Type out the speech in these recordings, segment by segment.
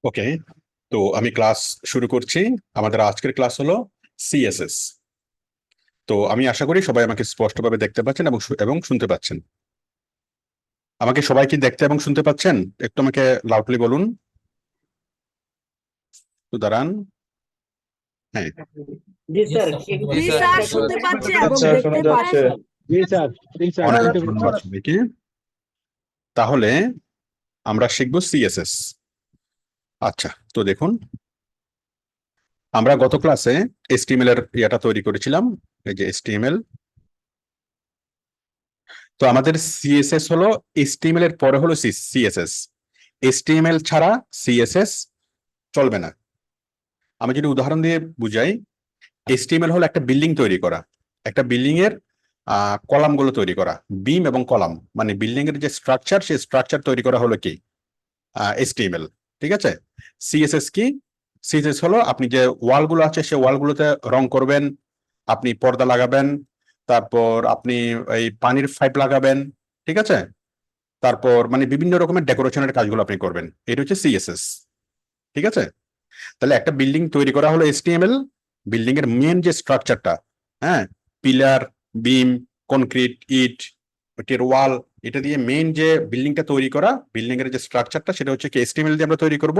ওকে, তো আমি ক্লাস শুরু করছি। আমাদের আজকের ক্লাস হলো সিএসএস। তো আমি আশা করি সবাই আমাকে স্পষ্টভাবে দেখতে পাচ্ছেন এবং শুনতে পাচ্ছেন। আমাকে সবাই কি দেখতে এবং শুনতে পাচ্ছেন? একটু আমাকে লাউডলি বলুন। তো দাঁড়ান। হ্যাঁ, জি স্যার, জি স্যার, শুনতে পাচ্ছি এবং দেখতে পাচ্ছি। জি স্যার, অনেক ধন্যবাদ সবাইকে। তাহলে আমরা শিখবো সিএসএস। আচ্ছা, তো দেখুন, আমরা গত ক্লাসে এসটিএমএল এর ইয়েটা তৈরি করেছিলাম, এই যে এসটিএমএল। তো আমাদের সিএসএস হলো এসটিএমএল এর পরে হলো সিএসএস। এসটিএমএল ছাড়া সিএসএস চলবে না। আমি যদি উদাহরণ দিয়ে বুঝাই, এসটিএমএল হলো একটা বিল্ডিং তৈরি করা, একটা বিল্ডিং এর কলাম গুলো তৈরি করা, বিম এবং কলাম, মানে বিল্ডিং এর যে স্ট্রাকচার, সেই স্ট্রাকচার তৈরি করা হলো কি এসটিএমএল। ঠিক আছে। সিএসএস কি? সিএসএস হলো আপনি যে ওয়াল গুলো আছে সেই ওয়াল গুলোতে রং করবেন, আপনি পর্দা লাগাবেন, তারপর আপনি এই পানির পাইপ লাগাবেন। ঠিক আছে। তারপর মানে বিভিন্ন রকমের ডেকোরেশনের কাজগুলো আপনি করবেন, এটা হচ্ছে সিএসএস। ঠিক আছে। তাহলে একটা বিল্ডিং তৈরি করা হলো এসটিএমএল। বিল্ডিং এর মেন যে স্ট্রাকচারটা, হ্যাঁ, পিলার, বিম, কনক্রিট, ইট, এটির ওয়াল, এটা দিয়ে মেন যে বিল্ডিংটা তৈরি করা, বিল্ডিং এর যে স্ট্রাকচারটা, সেটা হচ্ছে কি এসটিএমএল দিয়ে আমরা তৈরি করব।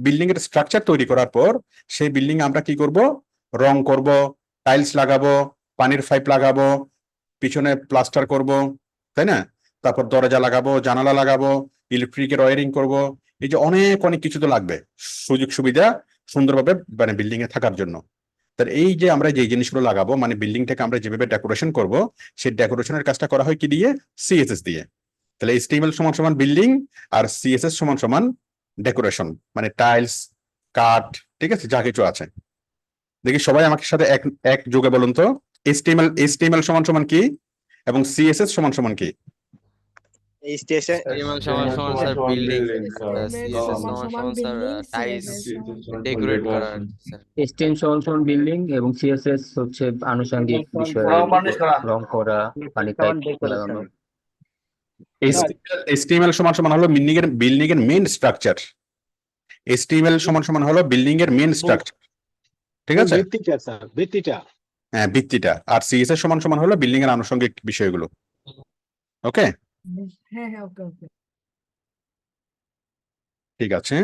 বিল্ডিং এর স্ট্রাকচার তৈরি করার পর সেই বিল্ডিং আমরা কি করব? রং করব, টাইলস লাগাবো, পানির পাইপ লাগাবো, পিছনে প্লাস্টার করব, তাই না? তারপর দরজা লাগাবো, জানালা লাগাবো, ইলেকট্রিকের ওয়ারিং করব। এই যে অনেক অনেক কিছু তো লাগবে, সুযোগ সুবিধা সুন্দরভাবে মানে বিল্ডিং এ থাকার জন্য। তার এই যে আমরা যে জিনিসগুলো লাগাবো, মানে বিল্ডিংটাকে আমরা যেভাবে ডেকোরেশন করব, সেই ডেকোরেশনের কাজটা করা হয় কি দিয়ে? সিএসএস দিয়ে। তাহলে এসটিএমএল সমান সমান বিল্ডিং, আর সিএসএস সমান সমান ডেকোরেশন, মানে টাইলস, কাঠ, ঠিক আছে, যা কিছু আছে। দেখি সবাই আমাকে সাথে এক এক যোগে বলুন তো, এসটিএমএল সমান সমান কি এবং সিএসএস সমান সমান কি? এই স্টেশন HTML সমান সমান স্যার বিল্ডিং, CSS সমান সমান সমান সমান sir building, tiles CSS decorate করা স্যার। স্টেম সমান বিল্ডিং এবং সিএসএস হচ্ছে আনুষঙ্গিক বিষয়, রং করা, পানি পাইপ লাগানো। এসটিএমএল সমান সমান হলো বিল্ডিং এর মেইন স্ট্রাকচার। এসটিএমএল সমান সমান হলো বিল্ডিং এর মেইন স্ট্রাকচার। ঠিক আছে। ভিত্তিটা স্যার, ভিত্তিটা। হ্যাঁ, ভিত্তিটা। আর সিএসএস সমান সমান হলো বিল্ডিং এর আনুষঙ্গিক বিষয়গুলো। ওকে, হ্যাঁ হ্যাঁ, ওকে ওকে। ঠিক আছে।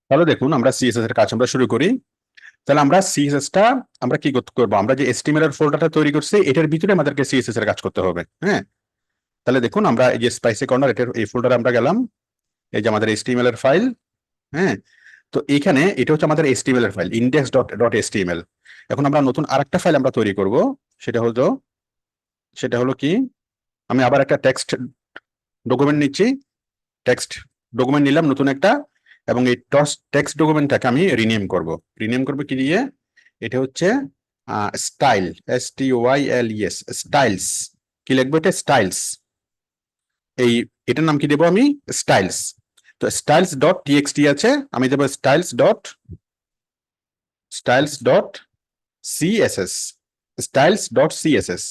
তাহলে দেখুন, আমরা সিএসএস এর কাজ আমরা শুরু করি। তাহলে আমরা সিএসএস টা আমরা কি করবো? আমরা যে এসটিএমএল এর ফোল্ডারটা তৈরি করছি, এটার ভিতরে আমাদেরকে সিএসএস এর কাজ করতে হবে। হ্যাঁ, তাহলে দেখুন, আমরা এই যে স্পাইসি কর্নার, এটার এই ফোল্ডারে আমরা গেলাম। এই যে আমাদের এসটিএমএল এর ফাইল। হ্যাঁ, তো এখানে এটা হচ্ছে আমাদের এসটিএমএল এর ফাইল, ইন্ডেক্স ডট এসটিএমএল। এখন আমরা নতুন আরেকটা ফাইল আমরা তৈরি করব। সেটা হলো কি? আমি আবার একটা টেক্সট ডকুমেন্ট নিচ্ছি, টেক্সট ডকুমেন্ট নিলাম নতুন একটা, এবং এই টেক্সট ডকুমেন্টটাকে আমি রিনেম করব কি দিয়ে? এটা হচ্ছে স্টাইল, STYLES, স্টাইলস। কি লিখবো? এটা স্টাইলস। এটার নাম কি দেবো আমি? স্টাইলস। তো স্টাইলস ডট টিএক্সটি আছে, আমি দেবো styles dot CSS, styles dot CSS.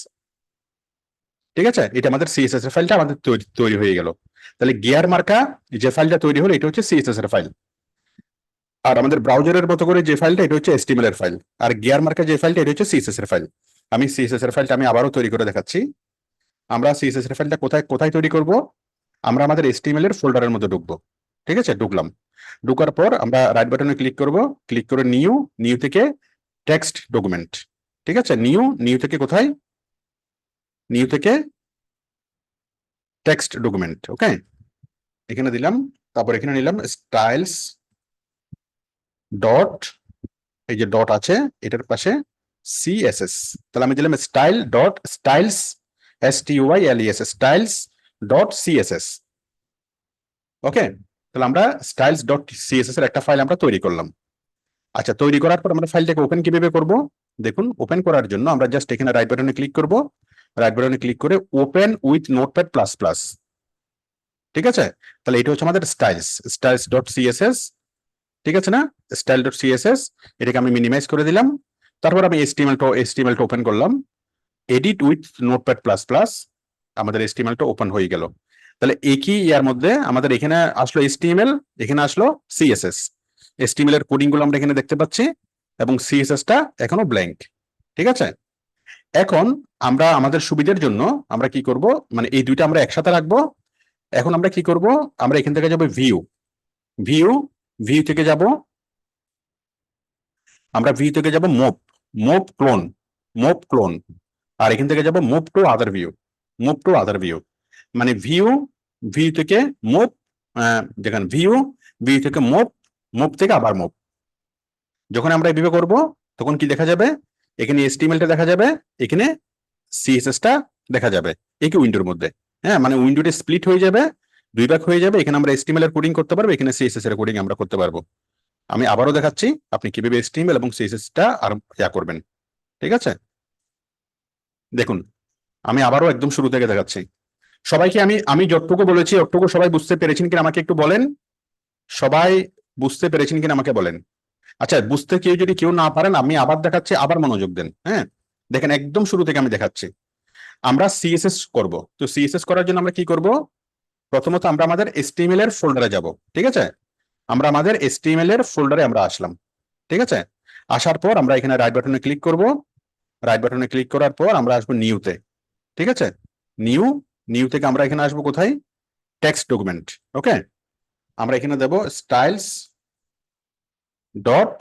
ঠিক আছে। এটা আমাদের সিএসএস এর ফাইলটা আমাদের তৈরি হয়ে গেল। তাহলে গিয়ার মার্কা যে ফাইলটা তৈরি হলো, এটা হচ্ছে সিএসএস এর ফাইল। আর আমাদের ব্রাউজারের মতো করে যে ফাইলটা, এটা হচ্ছে এসটিএমএল এর ফাইল। আর গিয়ার মার্কা যে ফাইলটা, এটা হচ্ছে সিএসএস এর ফাইল। আমি সিএসএস এর ফাইলটা আমি আবারও তৈরি করে দেখাচ্ছি। আমরা সিএসএস এর ফাইলটা কোথায় কোথায় তৈরি করব? আমরা আমাদের এসটিএমএল এর ফোল্ডারের মধ্যে ঢুকবো। ঠিক আছে, ঢুকলাম। ঢুকার পর আমরা রাইট বাটনে ক্লিক করব, ক্লিক করে নিউ থেকে টেক্সট ডকুমেন্ট। ঠিক আছে, নিউ থেকে কোথায়? নিউ থেকে টেক্সট ডকুমেন্ট। ওকে, এখানে দিলাম। তারপর এখানে নিলাম স্টাইলস ডট, এই যে ডট আছে এটার পাশে সিএসএস। তাহলে আমি দিলাম styles STYLES, styles dot CSS. Okay, তাহলে আমরা স্টাইলস ডট সিএসএস এর একটা ফাইল আমরা তৈরি করলাম। আচ্ছা, তৈরি করার পর আমরা ফাইলটাকে ওপেন কিভাবে করব? দেখুন, ওপেন করার জন্য আমরা জাস্ট এখানে রাইট বাটনে ক্লিক করব। রাইট বাটনে ক্লিক করে open with notepad plus plus. ঠিক আছে। তাহলে এটা হচ্ছে আমাদের স্টাইলস ডট সিএসএস। ঠিক আছে না? স্টাইল ডট সিএসএস, এটাকে আমি মিনিমাইজ করে দিলাম। তারপর আমি এসটিএমএলটা ওপেন করলাম, edit with notepad plus plus. আমাদের HTML-টা ওপেন হয়ে গেল। তাহলে একই ইয়ার মধ্যে আমাদের এখানে আসলো HTML, এখানে আসলো CSS। HTML এর কোডিং গুলো আমরা এখানে দেখতে পাচ্ছি এবং CSS-টা এখনো ব্ল্যাঙ্ক। ঠিক আছে, এখন আমরা আমাদের সুবিধার জন্য আমরা কি করব, মানে এই দুইটা আমরা একসাথে রাখবো। এখন আমরা কি করব, আমরা এখান থেকে যাব ভিউ, ভিউ ভিউ থেকে যাব, আমরা ভিউ থেকে যাব move, move clone, move clone, আর এখান থেকে যাব move to other view, move to other view. মানে ভিউ, ভিউ থেকে মুভ, যেখানে ভিউ, ভিউ থেকে মুভ, মুভ থেকে আবার মুভ। যখন আমরা এইভাবে করব তখন কি দেখা যাবে, এখানে HTML-টা দেখা যাবে, এখানে CSS-টা দেখা যাবে একই উইন্ডোর মধ্যে। হ্যাঁ, মানে উইন্ডোটা স্প্লিট হয়ে যাবে, দুই ভাগ হয়ে যাবে। এখানে আমরা HTML এর কোডিং করতে পারবো, এখানে CSS এর কোডিং আমরা করতে পারবো। আমি আবারও দেখাচ্ছি আপনি কিভাবে HTML এবং CSS-টা আর ইয়া করবেন। ঠিক আছে, দেখুন আমি আবারও একদম শুরু থেকে দেখাচ্ছি সবাইকে। আমি যতটুকু বলেছি ততটুকু সবাই বুঝতে পেরেছেন কিনা আমাকে একটু বলেন, সবাই বুঝতে পেরেছেন কিনা আমাকে বলেন। আচ্ছা, বুঝতে কেউ না পারেন, আমি আবার দেখাচ্ছি, আবার মনোযোগ দেন। হ্যাঁ, দেখেন একদম শুরু থেকে আমি দেখাচ্ছি। আমরা CSS করব, তো CSS করার জন্য আমরা কি করব, প্রথমত আমরা আমাদের HTML এর ফোল্ডারে যাব। ঠিক আছে, আমরা আমাদের HTML এর ফোল্ডারে আমরা আসলাম। ঠিক আছে, আসার পর আমরা এখানে রাইট বাটনে ক্লিক করব, রাইট বাটনে ক্লিক করার পর আমরা আসবো নিউতে। ঠিক আছে, নিউ, নিউ থেকে আমরা এখানে আসবো কোথায়, টেক্সট ডকুমেন্ট। ওকে, আমরা এখানে দেব স্টাইলস ডট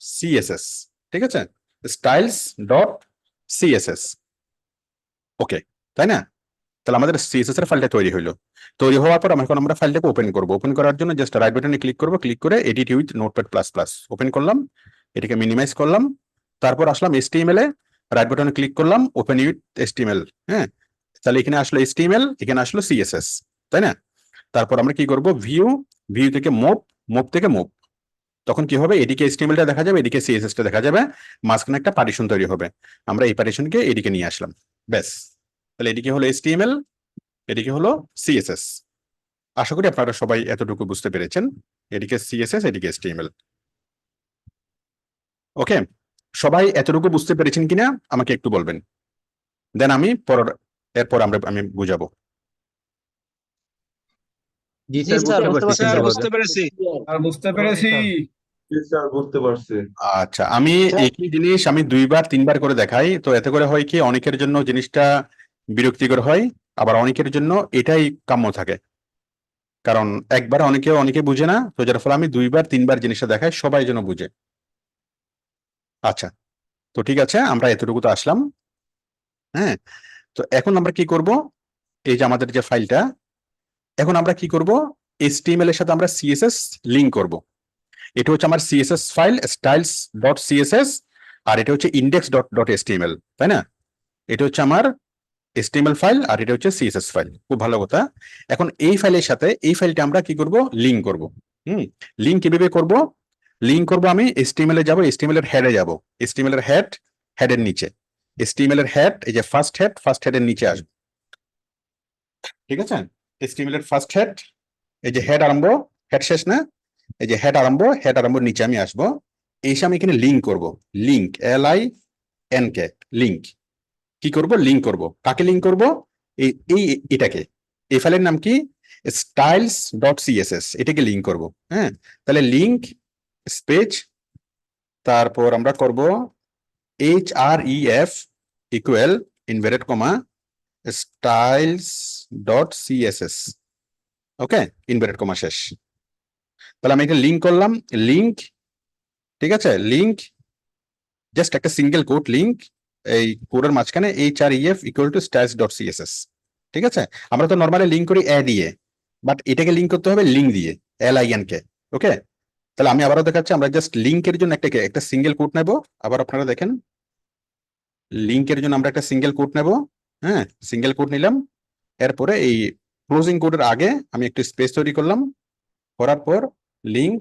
CSS। ঠিক আছে, স্টাইলস ডট CSS। ওকে, তাই না? তাহলে আমাদের CSS এর ফাইলটা তৈরি হলো। তৈরি হওয়ার পর এখন আমরা ফাইলটাকে ওপেন করব। ওপেন করার জন্য জাস্ট রাইট বাটনে ক্লিক করব, ক্লিক করে edit with notepad plus plus open করলাম, এটাকে মিনিমাইজ করলাম। তারপর আসলাম HTML এ, রাইট বাটনে ক্লিক করলাম, ওপেন উইথ HTML। হ্যাঁ, তাহলে এখানে আসলো HTML, এখানে আসলো CSS, তাই না? তারপর আমরা কি করব, ভিউ, ভিউ থেকে মুভ, মুভ থেকে মুভ। তখন কি হবে, এদিকে HTML-টা দেখা যাবে, এদিকে CSS-টা দেখা যাবে, মাঝখানে একটা পার্টিশন তৈরি হবে। আমরা এই পার্টিশনকে এদিকে নিয়ে আসলাম, ব্যাস। তাহলে এদিকে হলো HTML, এদিকে হলো CSS। আশা করি আপনারা সবাই এতটুকু বুঝতে পেরেছেন, এদিকে CSS, এদিকে HTML। ওকে, সবাই এতটুকু বুঝতে পেরেছেন কিনা আমাকে একটু বলবেন, দেন আমি এরপর আমি বুঝাবো। জি জি স্যার, স্যার, বুঝতে পারছি বুঝতে পেরেছি। বুঝতে পেরেছি। স্যার বুঝতে পারছি। আচ্ছা, আমি একই জিনিস আমি 2-3 বার করে দেখাই, তো এতে করে হয় কি, অনেকের জন্য জিনিসটা বিরক্তিকর হয়, আবার অনেকের জন্য এটাই কাম্য থাকে। কারণ একবার অনেকে বুঝে না, তো যার ফলে আমি 2-3 বার জিনিসটা দেখাই, সবাই যেন বুঝে। আচ্ছা, তো ঠিক আছে, আমরা এতটুকু তো আসলাম। হ্যাঁ, তো এখন আমরা কি করব, এই যে আমাদের যে ফাইলটা, এখন আমরা কি করব, HTML এর সাথে আমরা CSS লিংক করব। এটা হচ্ছে আমার CSS file styles dot CSS, আর এটা হচ্ছে ইন্ডেক্স ডট HTML, তাই না? এটা হচ্ছে আমার HTML ফাইল, আর এটা হচ্ছে CSS ফাইল। খুব ভালো কথা। এখন এই ফাইলের সাথে এই ফাইলটা আমরা কি করব, লিংক করব। লিংক কিভাবে করব, লিংক করব, আমি HTML এ যাব, HTML এর হেডে যাব, HTML এর হেডের নিচে, HTML এর হেড, এই যে ফার্স্ট হেডের নিচে আসবে। ঠিক আছে, HTML এর ফার্স্ট হেড, এই যে হেড আরম্ভ, হেড শেষ না, এই যে হেড আরম্ভ নিচে আমি আসবো, এসে আমি এখানে লিংক করব, লিংক LINK, লিংক। কি করব, লিংক করব, কাকে লিংক করব, এটাকে, এই ফাইলের নাম কি, স্টাইলস ডট CSS, এটাকে লিংক করব। হ্যাঁ, তাহলে লিংক স্পেস, তারপর আমরা করব href equal inverted comma styles dot CSS। ওকে, ইনভার্টেড কমা শেষ। তাহলে আমি এটা লিংক করলাম, লিংক। ঠিক আছে, লিংক, জাস্ট একটা সিঙ্গেল কোট লিংক, এই কোডের মাঝখানে href equal two styles dot CSS। ঠিক আছে, আমরা তো নর্মালি লিংক করি দিয়ে, বাট এটাকে লিংক করতে হবে লিংক দিয়ে, LINK। ওকে, তাহলে আমি আবারও দেখাচ্ছি, আমরা জাস্ট লিংকের জন্য একটা সিঙ্গেল কোট নেব। আবার আপনারা দেখেন, লিংকের জন্য আমরা একটা সিঙ্গেল কোট নেব। হ্যাঁ, সিঙ্গেল কোট নিলাম, এরপরে এই ক্লোজিং কোডের আগে আমি একটু স্পেস তৈরি করলাম, করার পর লিংক,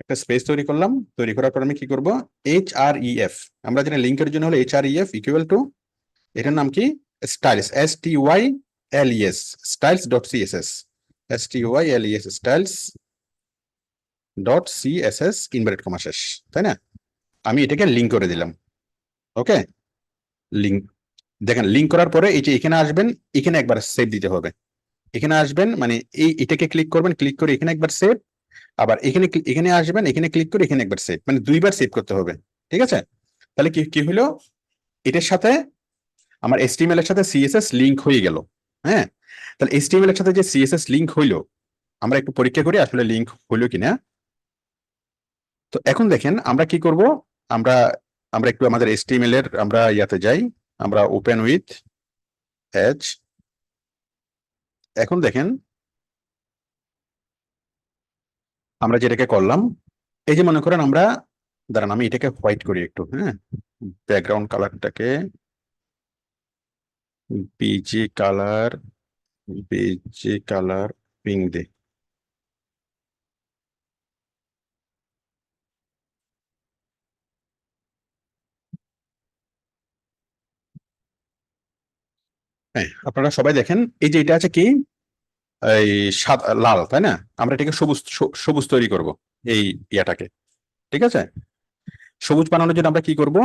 একটা স্পেস তৈরি করলাম, তৈরি করার পর আমি কি করব, href, আমরা জানি লিংকের জন্য হলো href ইকুয়াল টু, এটার নাম কি, styles, STYLES, styles dot CSS, STYLES, styles dot CSS inverted comma শেষ, তাই না? আমি এটাকে লিংক করে দিলাম। ওকে, লিংক দেখেন লিঙ্ক করার পরে এই যে এখানে আসবেন, এখানে একবার সেভ দিতে হবে। এখানে আসবেন মানে এটাকে ক্লিক করবেন, ক্লিক করে এখানে একবার সেভ, আবার এখানে আসবেন, এখানে ক্লিক করে এখানে একবার সেভ, মানে দুইবার সেভ করতে হবে। ঠিক আছে, তাহলে কি কি হলো, এটার সাথে আমার HTML এর সাথে CSS লিংক হয়ে গেল। হ্যাঁ, তাহলে HTML এর সাথে যে CSS লিংক হইলো, আমরা একটু পরীক্ষা করি আসলে লিংক হইলো কিনা। তো এখন দেখেন আমরা কি করব, আমরা আমরা একটু আমাদের HTML এর আমরা ইয়াতে যাই, আমরা ওপেন উইথ এজ। এখন দেখেন আমরা যেটাকে করলাম, এই যে মনে করেন আমরা, দাঁড়ান আমি এটাকে হোয়াইট করি একটু, হ্যাঁ, ব্যাকগ্রাউন্ড কালারটাকে BG colour, BG colour pink দে। হ্যাঁ, আপনারা সবাই দেখেন এই যে এটা আছে কি, এই সাদা লাল, তাই না? আমরা এটাকে সবুজ সবুজ তৈরি করব এই ইয়াটাকে। ঠিক আছে, সবুজ বানানোর জন্য আমরা কি করব,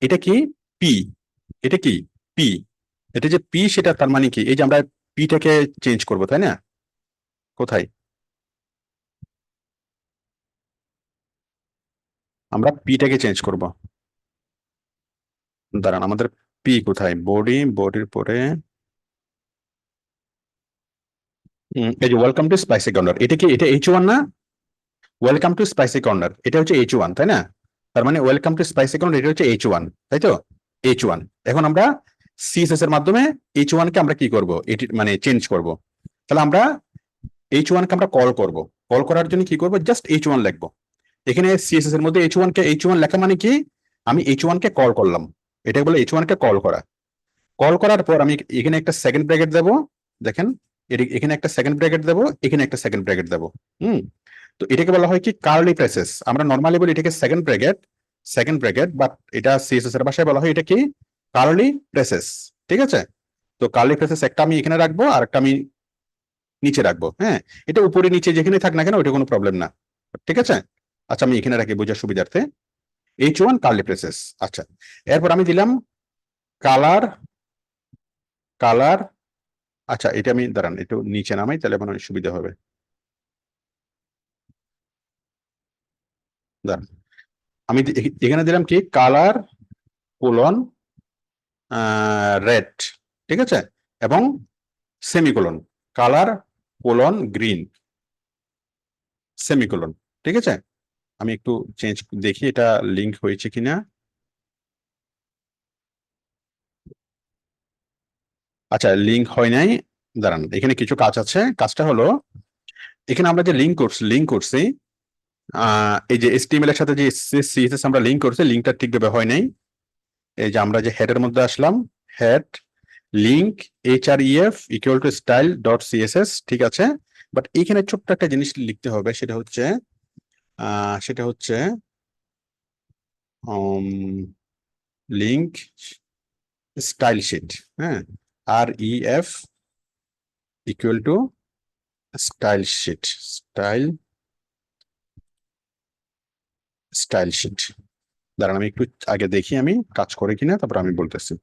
এটা কি পি, এটা কি পি, এটা যে পি সেটা তার মানে কি, এই যে আমরা পিটাকে চেঞ্জ করব, তাই না? কোথায় আমরা পিটাকে চেঞ্জ করব, দাঁড়ান আমাদের পি কোথায়, বডি, বডির পরে এই যে ওয়েলকাম টু স্পাইসি কর্নার, এটা কি, এটা H1 না? ওয়েলকাম টু স্পাইসি কর্নার এটা হচ্ছে H1, তাই না? তার মানে ওয়েলকাম টু স্পাইসি কর্নার এটা হচ্ছে H1, তাই তো? H1। এখন আমরা CSS এর মাধ্যমে H1 কে আমরা কি করব, এটি মানে চেঞ্জ করব। তাহলে আমরা H1 কে আমরা কল করব, কল করার জন্য কি করব, জাস্ট H1 লিখবো। এখানে CSS এর মধ্যে H1 লেখা মানে কি, আমি H1 কে কল করলাম, এটাই বলে H1 কে কল করা। কল করার পর আমি এখানে একটা সেকেন্ড ব্র্যাকেট দেবো, দেখেন এখানে একটা সেকেন্ড ব্র্যাকেট দেবো, এখানে একটা সেকেন্ড ব্র্যাকেট দেবো। তো এটাকে বলা হয় কি কার্লি ব্রেসেস, আমরা নর্মালি বলি এটাকে সেকেন্ড ব্র্যাকেট, বাট এটা CSS এর ভাষায় বলা হয় এটা কি কার্লি ব্রেসেস। ঠিক আছে, তো কার্লি ব্রেসেস একটা আমি এখানে রাখবো আর একটা আমি নিচে রাখবো। হ্যাঁ, এটা উপরে নিচে যেখানে থাক না কেন ওটা কোনো প্রবলেম না। ঠিক আছে, আচ্ছা আমি এখানে রাখি বোঝার সুবিধার্থে, H1 কার্লি ব্রেসেস। আচ্ছা, এরপর আমি দিলাম কালার, কালার, আচ্ছা এটা আমি দাঁড়ান একটু নিচে নামাই তাহলে মনে হয় সুবিধা হবে। দাঁড়ান আমি এখানে দিলাম কি কালার কোলন রেড, ঠিক আছে, এবং semicolon, colour colon green semicolon. ঠিক আছে, আমি একটু চেঞ্জ দেখি এটা লিংক হয়েছে কিনা। আচ্ছা লিংক হয় নাই, দাঁড়ান এখানে কিছু কাজ আছে। কাজটা হলো এখানে আমরা যে লিংক করছি এই যে HTML এর সাথে যে CSS আমরা লিংক করছি, লিংকটা ঠিকভাবে হয় নাই। এই যে আমরা যে হেডের মধ্যে আসলাম, head link href equal to style dot CSS, ঠিক আছে, বাট এইখানে ছোট্ট একটা জিনিস লিখতে হবে, সেটা হচ্ছে লিংক স্টাইল শিট। হ্যাঁ, REF equal to style sheet, style sheet. দাঁড়ান আমি একটু আগে দেখি আমি কাজ করে কিনা, তারপর আমি বলতেছি।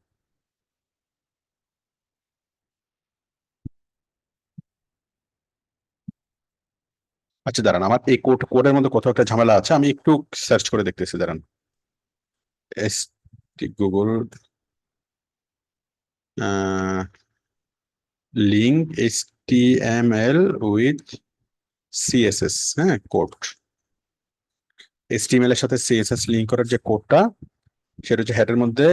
আচ্ছা দাঁড়ান আমার এই কোডের মধ্যে কোথাও একটা ঝামেলা আছে, আমি একটু সার্চ করে দেখতেছি, দাঁড়ান। Google link HTML with CSS, হ্যাঁ কোড, HTML এর সাথে CSS লিঙ্ক করার যে কোডটা, সেটা হচ্ছে হেডের মধ্যে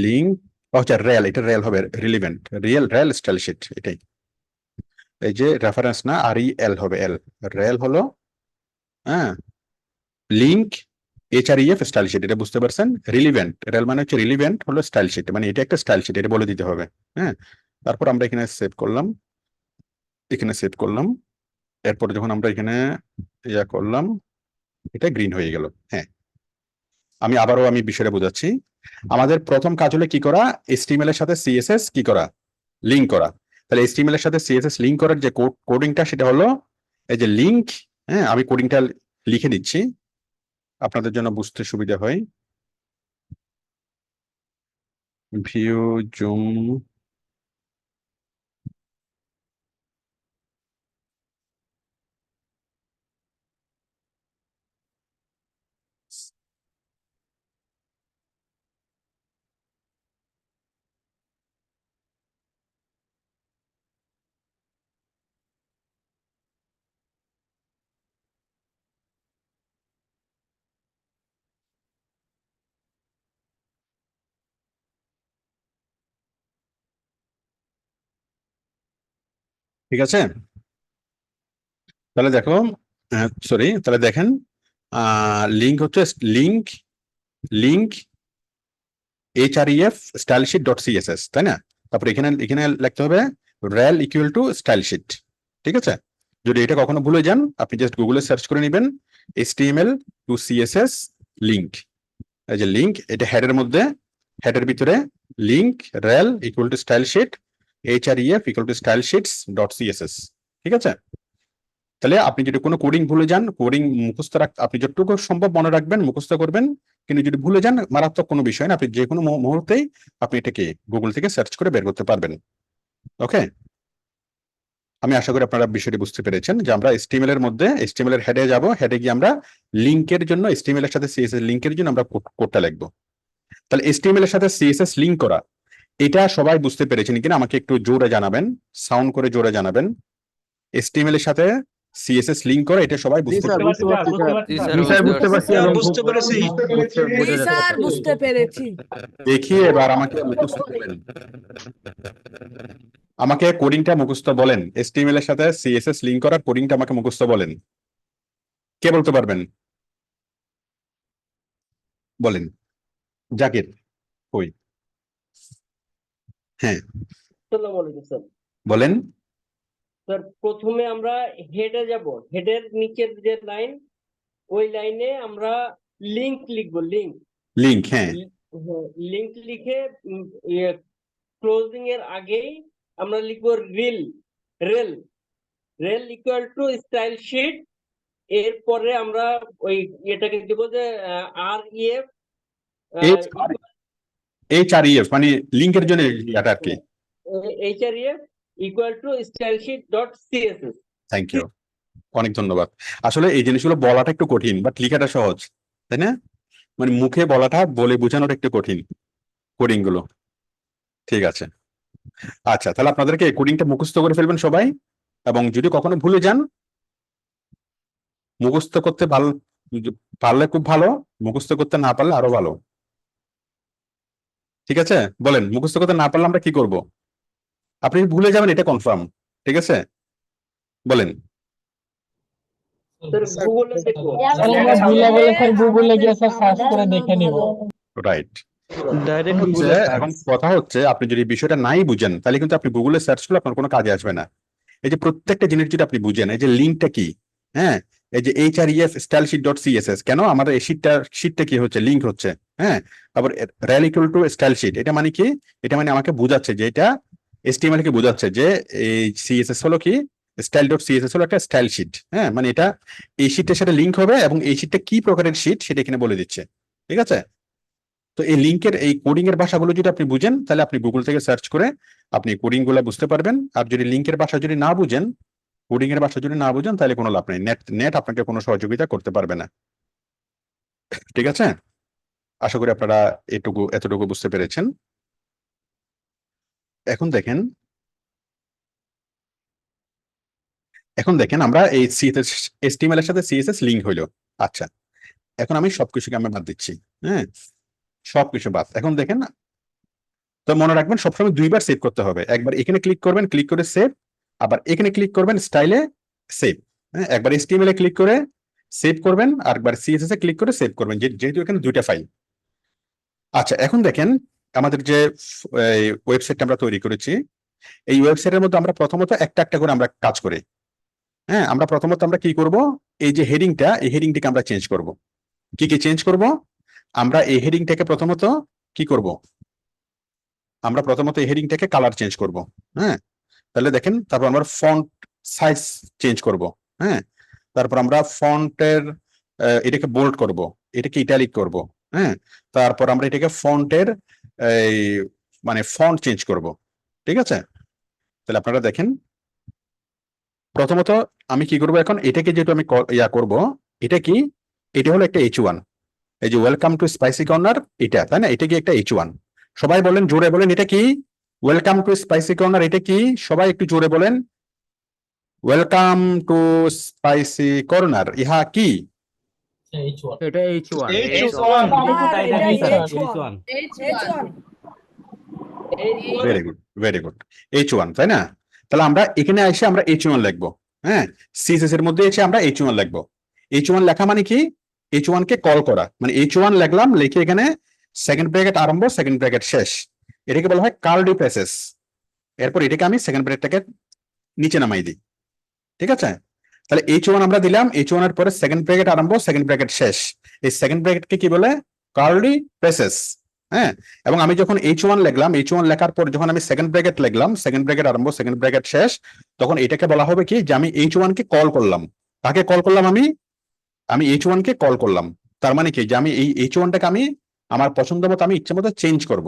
লিঙ্ক আচ্ছা রেল, এটা রেল হবে, রিলিভেন্ট রেল স্টাইল শিট, এটাই। এই যে রেফারেন্স না, REL হবে, রেল হলো, হ্যাঁ, লিঙ্ক HREF স্টাইল শিট, এটা বুঝতে পারছেন। রিলিভেন্ট রেল মানে হচ্ছে রিলিভেন্ট হলো স্টাইল শিট, মানে এটা একটা স্টাইল শিট, এটা বলে দিতে হবে। হ্যাঁ, তারপর আমরা এখানে সেভ করলাম, এরপর যখন আমরা এখানে ইয়া করলাম, এটা গ্রিন হয়ে গেল। হ্যাঁ, আমি বিষয়টা বোঝাচ্ছি। আমাদের প্রথম কাজ হলো কি করা, HTML এর সাথে CSS কি করা, লিঙ্ক করা। তাহলে HTML এর সাথে CSS লিঙ্ক করার যে কোডিংটা সেটা হলো এই যে লিঙ্ক। হ্যাঁ, আমি কোডিংটা লিখে দিচ্ছি আপনাদের জন্য বুঝতে সুবিধা হয়। ভিউ জুম ঠিক আছে। তাহলে দেখো, সরি, তাহলে দেখেন লিঙ্ক হচ্ছে link link href stylesheet dot CSS, তাই না? তারপরে এখানে এখানে লিখতে হবে রেল ইকুয়াল টু স্টাইলশিট। ঠিক আছে, যদি এটা কখনো ভুলে যান আপনি জাস্ট গুগলে সার্চ করে নেবেন HTML টু CSS লিঙ্ক। এই যে লিঙ্ক, এটা হেডের মধ্যে, হেডের ভিতরে link rel equal to stylesheet href equal to stylesheets dot CSS. ঠিক আছে, তাহলে আপনি যদি কোনো কোডিং ভুলে যান, কোডিং মুখস্থ আপনি যতটুকু সম্ভব মনে রাখবেন, মুখস্থ করবেন, কিন্তু যদি ভুলে যান মারাত্মক কোনো বিষয় না, আপনি যে কোনো মুহূর্তেই আপনি এটাকে গুগল থেকে সার্চ করে বের করতে পারবেন। ওকে, আমি আশা করি আপনারা বিষয়টি বুঝতে পেরেছেন যে আমরা HTML এর মধ্যে HTML এর হেডে যাব, হেডে গিয়ে আমরা লিংকের জন্য HTML এর সাথে CSS লিংকের জন্য আমরা কোডটা লিখব। তাহলে HTML এর সাথে CSS লিংক করা, এটা সবাই বুঝতে পেরেছেন কিনা আমাকে একটু জোরে জানাবেন, সাউন্ড করে জোরে জানাবেন। HTML এর সাথে CSS লিংক করে এটা সবাই বুঝতে স্যার, পেরেছেন। জি স্যার, বুঝতে পারছি এবং বুঝতে পেরেছি। জি স্যার বুঝতে পেরেছি। দেখিয়ে এবার আমাকে মুখস্থ বলেন, আমাকে কোডিংটা মুখস্থ বলেন, HTML এর সাথে CSS লিংক করার কোডিংটা আমাকে মুখস্থ বলেন। কে বলতে পারবেন? বলেন। জাকির কই? হ্যাঁ আসসালামু আলাইকুম স্যার। বলেন। স্যার প্রথমে আমরা হেডে যাব, হেডের নিচের যে লাইন, ওই লাইনে আমরা লিংক লিখবো, লিংক। লিংক, হ্যাঁ লিংক লিখে ক্লোজিং এর আগেই আমরা লিখবো rel rel rel equal to style sheet. এরপরে আমরা ওই এটাকে দিব যে REF HREF মানে লিংকের জন্য এটা আর কি। HREF equal to style sheet dot CSS। Thank you, অনেক ধন্যবাদ। আসলে এই জিনিসগুলো বলাটা একটু কঠিন, বাট লেখাটা সহজ, তাই না? মানে মুখে বলাটা, বলে বোঝানোটা একটু কঠিন কোডিং গুলো। ঠিক আছে, আচ্ছা, তাহলে আপনাদেরকে কোডিংটা মুখস্থ করে ফেলবেন সবাই, এবং যদি কখনো ভুলে যান, মুখস্থ করতে পারলে খুব ভালো, মুখস্থ করতে না পারলে আরো ভালো। ঠিক আছে, বলেন মুখস্থ করতে না পারলে আমরা কি করব? আপনি ভুলে যাবেন এটা কনফার্ম। ঠিক আছে, বলেন। স্যার গুগলে দেখবো। গুগলে গিয়ে সার্চ করে দেখে নিব। রাইট। ডাইরেক্ট এখন কথা হচ্ছে আপনি যদি বিষয়টা নাই বুঝেন তাহলে কিন্তু আপনি গুগলে সার্চ করলে আপনার কোনো কাজে আসবে না। এই যে প্রত্যেকটা জিনিস যদি আপনি বুঝেন, এই যে লিঙ্কটা কি, হ্যাঁ, এই যে HREF স্টাইলশিট ডট CSS, কেন আমাদের এই শীটটা কি হচ্ছে, লিঙ্ক হচ্ছে, হ্যাঁ। আবার রেল ইকুয়াল টু স্টাইলশিট, এটা মানে কি? এটা মানে আমাকে বোঝাচ্ছে যে এটা HTML কে বোঝাচ্ছে যে এই CSS হলো কি, স্টাইল ডট CSS হলো একটা স্টাইল শিট, হ্যাঁ, মানে এটা এই শীটের সাথে লিঙ্ক হবে এবং এই শীটটা কি প্রকারের শীট সেটা এখানে বলে দিচ্ছে। ঠিক আছে, তো এই লিঙ্কের এই কোডিং এর ভাষাগুলো যদি আপনি বুঝেন তাহলে আপনি গুগল থেকে সার্চ করে আপনি কোডিং গুলো বুঝতে পারবেন। আর যদি লিঙ্কের ভাষা যদি না বুঝেন, কোডিং এর ভাষা যদি না বুঝেন, তাহলে কোনো লাভ নেই, নেট আপনাকে কোনো সহযোগিতা করতে পারবে না। ঠিক আছে, আশা করি আপনারা এতটুকু বুঝতে পেরেছেন। এখন দেখেন আমরা এই HTML এর সাথে CSS লিঙ্ক হইলো। আচ্ছা, এখন আমি সবকিছুকে আমরা বাদ দিচ্ছি, হ্যাঁ, সবকিছু বাদ। এখন দেখেন, তো মনে রাখবেন সবসময় দুইবার সেভ করতে হবে। একবার এখানে ক্লিক করবেন, ক্লিক করে সেভ, আবার এখানে ক্লিক করবেন স্টাইলে সেভ। হ্যাঁ, একবার HTML এ ক্লিক করে সেভ করবেন, আর একবার CSS এ ক্লিক করে সেভ করবেন, যেহেতু এখানে দুইটা ফাইল। আচ্ছা, এখন দেখেন আমাদের যে ওয়েবসাইটটা আমরা তৈরি করেছি, এই ওয়েবসাইটের মধ্যে আমরা প্রথমত একটা একটা করে আমরা কাজ করি। হ্যাঁ, আমরা প্রথমত আমরা কি করব, এই যে হেডিংটা, এই হেডিংটাকে আমরা চেঞ্জ করব। কি কি চেঞ্জ করব? আমরা এই হেডিংটাকে প্রথমত কি করব, আমরা প্রথমত এই হেডিংটাকে কালার চেঞ্জ করব। হ্যাঁ, তাহলে দেখেন, তারপর আমরা ফন্ট সাইজ চেঞ্জ করব। হ্যাঁ, তারপর আমরা ফন্টের এটাকে বোল্ড করব, এটাকে ইটালিক করব। হ্যাঁ, তারপর আমরা এটাকে ফন্টের এই মানে ফন্ট চেঞ্জ করব, ঠিক আছে? তাহলে আপনারা দেখেন, প্রথমত আমি কি করব এখন, এটাকে যেহেতু আমি করব, এটা কি, এটা হলো একটা H1, এই যে ওয়েলকাম টু স্পাইসি কর্নার, এটা তাই না, এটা কি একটা H1? সবাই বলেন, জোরে বলেন, এটা কি? ওয়েলকাম টু স্পাইসি কর্নার, এটা কি? সবাই একটু জোরে বলেন, ওয়েলকাম টু স্পাইসি কর্নার, ইহা কি? এটা H1 very good, very good, H1, তাই না? তাহলে আমরা এখানে এসে আমরা H1 লিখবো, হ্যাঁ, সিএসএস এর মধ্যে এসে আমরা H1 লিখবো। H1 লেখা মানে কি? H1 কে কল করা, মানে H1 লিখলাম, লিখে এখানে সেকেন্ড ব্র্যাকেট আরম্ভ, সেকেন্ড ব্র্যাকেট শেষ, এটাকে বলা হয় কার্লি প্রেসেস। এরপর এটাকে আমি সেকেন্ড ব্র্যাকেটটাকে নিচে নামাই দিই, ঠিক আছে? তাহলে H1 আমরা দিলাম, H1 এর পরে সেকেন্ড ব্র্যাকেট আরম্ভ, সেকেন্ড ব্র্যাকেট শেষ, এই সেকেন্ড ব্র্যাকেটকে কি বলে? কার্লি প্রেসেস, হ্যাঁ। এবং আমি যখন H1 লিখলাম, H1 লেখার পর যখন আমি সেকেন্ড ব্র্যাকেট লিখলাম, সেকেন্ড ব্র্যাকেট আরম্ভ, সেকেন্ড ব্র্যাকেট শেষ, তখন এটাকে বলা হবে কি, যে আমি H1 কে কল করলাম। কাকে কল করলাম? আমি H1 কে কল করলাম। তার মানে কি, যে আমি এই H1 টাকে আমি আমার পছন্দ মতো, আমি ইচ্ছে মতো চেঞ্জ করব,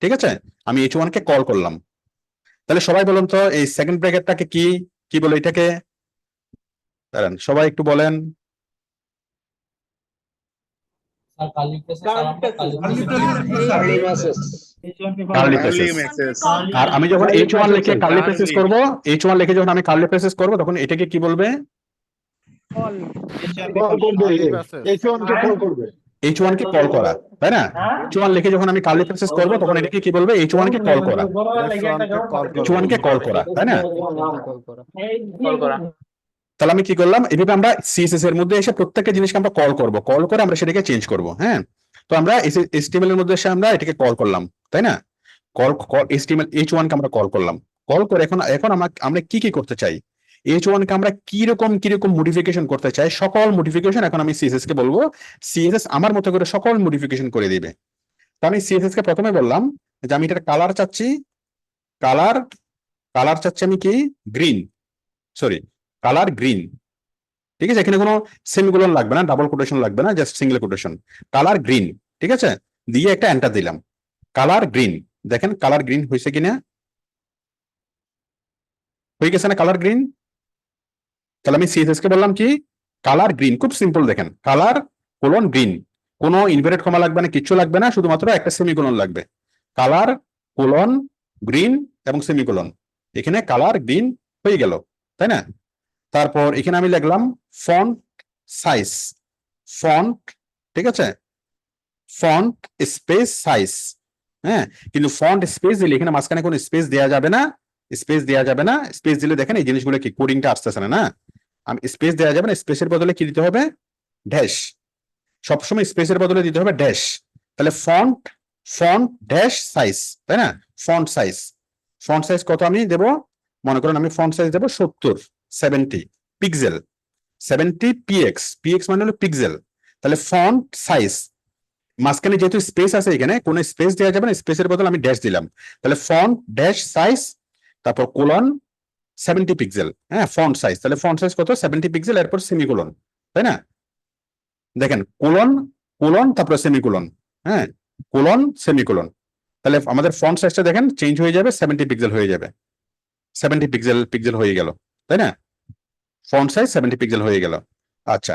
ঠিক আছে? আমি H1 কে কল করলাম। তাহলে সবাই বলুন তো, এই সেকেন্ড ব্র্যাকেটটাকে কি কি বলে এটাকে? দাঁড়ান, সবাই একটু বলেন। Curly process. আর আমি যখন H1 লিখে কার্লি প্রেসেস করব, H1 লিখে যখন আমি কার্লি প্রেসেস করব, তখন এটাকে কি বলবে? H1 কে কল করা, তাই না? H1 লিখে যখন আমি কার্লি প্রেসেস করব, তখন এটাকে কি বলবে? H1 কে কল করা, H1 কে কল করা, তাই না? তাহলে আমি কি করলাম, এভাবে আমরা সিএসএস এর মধ্যে এসে প্রত্যেকটা জিনিসকে আমরা কল করব, কল করে আমরা সেটাকে চেঞ্জ করব, হ্যাঁ। তো আমরা HTML এর মধ্যে এসে আমরা এটাকে কল করলাম, তাই না? HTML H1 কে আমরা কল করলাম, কল করে এখন আমরা কি কি করতে চাই, H1 কে আমরা কিরকম মডিফিকেশন করতে চাই, সকল মডিফিকেশন এখন আমি সিএসএস কে বলবো, সিএসএস আমার মতো করে সকল মডিফিকেশন করে দিবে। তো আমি সিএসএস কে প্রথমে বললাম যে আমি এটার কালার চাচ্ছি, কালার চাচ্ছি আমি কি, গ্রিন, সরি, কালার গ্রিন, ঠিক আছে? এখানে কোনো সেমিকোলন লাগবে না, ডাবল কোটেশন লাগবে না, just single quotation, colour green, ঠিক আছে? দিয়ে একটা এন্টার দিলাম, কালার গ্রিন। দেখেন কালার গ্রিন হয়েছে কিনা, হয়ে গেছে না কালার গ্রিন? তাহলে আমি সিএসএস কে বললাম কি, কালার গ্রিন, খুব সিম্পল, দেখেন কালার কোলন গ্রিন, কোনো ইনভার্টেড কমা লাগবে না, কিচ্ছু লাগবে না, শুধুমাত্র একটা সেমিকোলন লাগবে, কালার কোলন গ্রিন এবং সেমিকোলন, এখানে কালার গ্রিন হয়ে গেল, তাই না? তারপর এখানে আমি লিখলাম ফন্ট সাইজ, ফন্ট, ঠিক আছে, ফন্ট স্পেস সাইজ, হ্যাঁ। কিন্তু ফন্ট স্পেস দিলে এখানে মাঝখানে কোনো স্পেস দেওয়া যাবে না, স্পেস দেওয়া যাবে না, স্পেস দিলে দেখেন এই জিনিসগুলো কি কোডিংটা আসতেছে না, আমি স্পেস দেওয়া যাবে না, স্পেসের বদলে কি দিতে হবে? ড্যাশ, সবসময় স্পেসের বদলে দিতে হবে ড্যাশ। তাহলে ফন্ট ড্যাশ সাইজ, তাই না? ফন্ট সাইজ কত আমি দেব? মনে করেন আমি ফন্ট সাইজ দেবো 70 পিক্সেল, 70 পিএক্স মানে হলো পিক্সেল। তাহলে ফন্ট সাইজ, মাঝখানে যেহেতু স্পেস আছে, এখানে কোনো স্পেস দেওয়া যাবে না, স্পেসের বদলে আমি ড্যাশ দিলাম, তাহলে ফন্ট ড্যাশ সাইজ, তারপর কোলন 70 পিক্সেল, হ্যাঁ, ফন্ট সাইজ। তাহলে ফন্ট সাইজ কত? 70 পিক্সেল, এরপর সেমিকোলন, তাই না? দেখেন কোলন তারপর সেমিকোলন, হ্যাঁ, কোলন সেমিকোলন। তাহলে আমাদের ফন্ট সাইজটা দেখেন চেঞ্জ হয়ে যাবে, 70 পিক্সেল হয়ে যাবে, 70 পিক্সেল হয়ে গেল, তাই না? ফন্ট সাইজ 70 পিক্সেল হয়ে গেল। আচ্ছা,